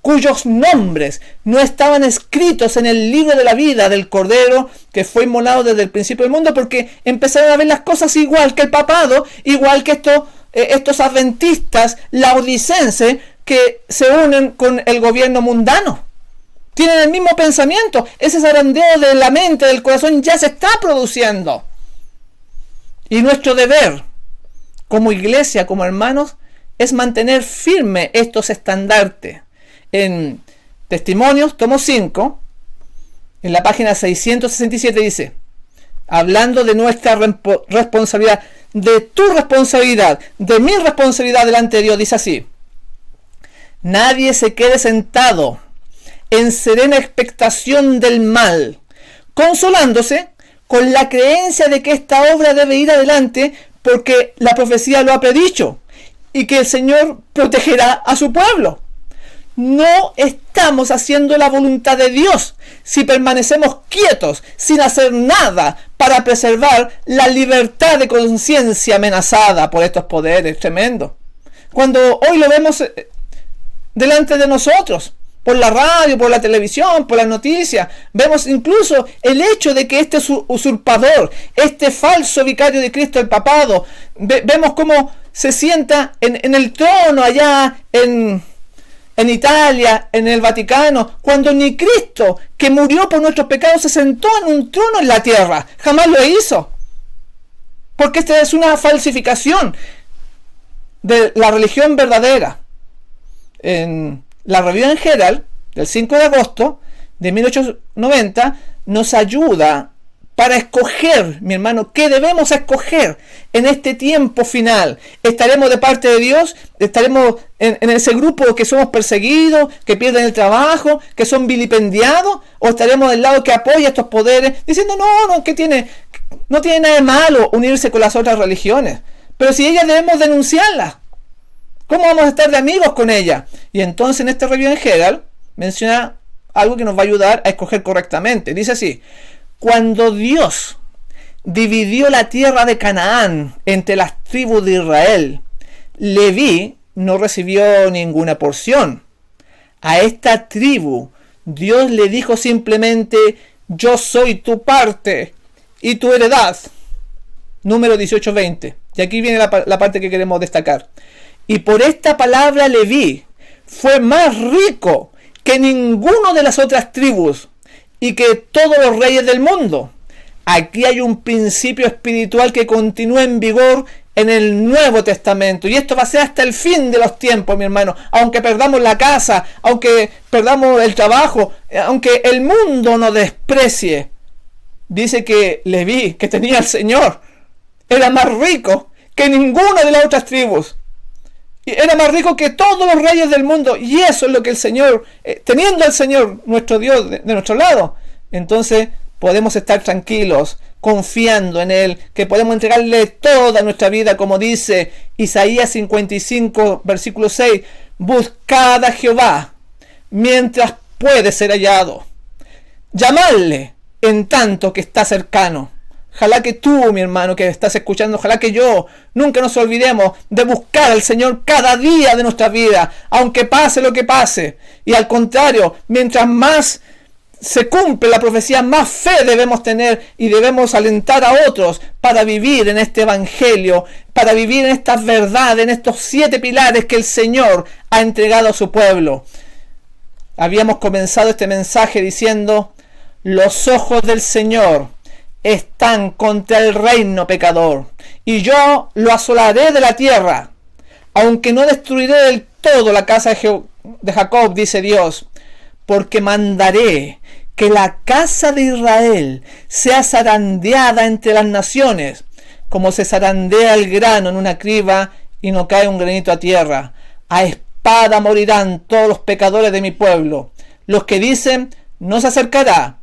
cuyos nombres no estaban escritos en el libro de la vida del Cordero que fue inmolado desde el principio del mundo, porque empezaron a ver las cosas igual que el papado, igual que estos adventistas laodicenses que se unen con el gobierno mundano. Tienen el mismo pensamiento. Ese zarandeo de la mente, del corazón, ya se está produciendo. Y nuestro deber, como iglesia, como hermanos, es mantener firme estos estandartes. En Testimonios, tomo 5, en la página 667 dice, hablando de nuestra responsabilidad, de tu responsabilidad, de mi responsabilidad delante de Dios, dice así: nadie se quede sentado en serena expectación del mal, consolándose con la creencia de que esta obra debe ir adelante porque la profecía lo ha predicho y que el Señor protegerá a su pueblo. No estamos haciendo la voluntad de Dios si permanecemos quietos sin hacer nada para preservar la libertad de conciencia amenazada por estos poderes tremendos. Cuando hoy lo vemos delante de nosotros, por la radio, por la televisión, por las noticias, vemos incluso el hecho de que este usurpador, este falso vicario de Cristo, el papado, vemos cómo se sienta en el trono allá en Italia, en el Vaticano, cuando ni Cristo, que murió por nuestros pecados, se sentó en un trono en la tierra. Jamás lo hizo. Porque esta es una falsificación de la religión verdadera. En la Review en Herald, del 5 de agosto de 1890, nos ayuda para escoger, mi hermano, qué debemos escoger en este tiempo final. ¿Estaremos de parte de Dios? ¿Estaremos en ese grupo que somos perseguidos, que pierden el trabajo, que son vilipendiados? ¿O estaremos del lado que apoya estos poderes, diciendo, no tiene nada de malo unirse con las otras religiones? Pero si ellas debemos denunciarlas, ¿cómo vamos a estar de amigos con ella? Y entonces en este Review en Herald menciona algo que nos va a ayudar a escoger correctamente. Dice así: cuando Dios dividió la tierra de Canaán entre las tribus de Israel, Leví no recibió ninguna porción. A esta tribu Dios le dijo simplemente: yo soy tu parte y tu heredad. Número 18:20. Y aquí viene la parte que queremos destacar. Y por esta palabra Leví fue más rico que ninguno de las otras tribus, y que todos los reyes del mundo. Aquí hay un principio espiritual que continúa en vigor en el Nuevo Testamento, y esto va a ser hasta el fin de los tiempos, mi hermano. Aunque perdamos la casa, aunque perdamos el trabajo, aunque el mundo nos desprecie, dice que Leví, que tenía al Señor, era más rico que ninguna de las otras tribus. Era más rico que todos los reyes del mundo. Y eso es lo que el Señor, teniendo al Señor, nuestro Dios, de nuestro lado, entonces podemos estar tranquilos, confiando en Él, que podemos entregarle toda nuestra vida, como dice Isaías 55, versículo 6. Buscad a Jehová mientras puede ser hallado. Llamadle en tanto que está cercano. Ojalá que tú, mi hermano, que estás escuchando, ojalá que yo, nunca nos olvidemos de buscar al Señor cada día de nuestra vida, aunque pase lo que pase. Y al contrario, mientras más se cumple la profecía, más fe debemos tener y debemos alentar a otros para vivir en este evangelio, para vivir en estas verdades, en estos 7 pilares que el Señor ha entregado a su pueblo. Habíamos comenzado este mensaje diciendo: los ojos del Señor están contra el reino pecador, y yo lo asolaré de la tierra, aunque no destruiré del todo la casa de Jacob, dice Dios, porque mandaré que la casa de Israel sea zarandeada entre las naciones, como se zarandea el grano en una criba y no cae un granito a tierra. A espada morirán todos los pecadores de mi pueblo, los que dicen: no se acercará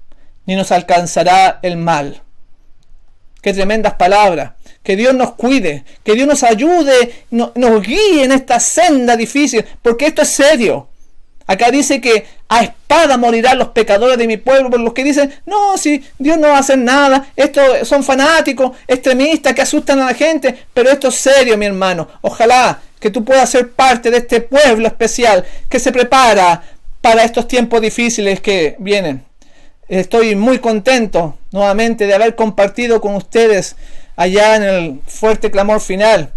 ni nos alcanzará el mal. Qué tremendas palabras. Que Dios nos cuide, que Dios nos ayude, nos guíe en esta senda difícil, porque esto es serio. Acá dice que a espada morirán los pecadores de mi pueblo, por los que dicen: no, si Dios no va a hacer nada, estos son fanáticos, extremistas que asustan a la gente, pero esto es serio, mi hermano. Ojalá que tú puedas ser parte de este pueblo especial que se prepara para estos tiempos difíciles que vienen. Estoy muy contento nuevamente de haber compartido con ustedes allá en el fuerte clamor final.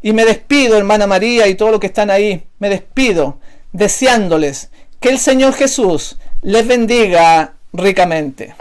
Y me despido, hermana María y todos los que están ahí, me despido deseándoles que el Señor Jesús les bendiga ricamente.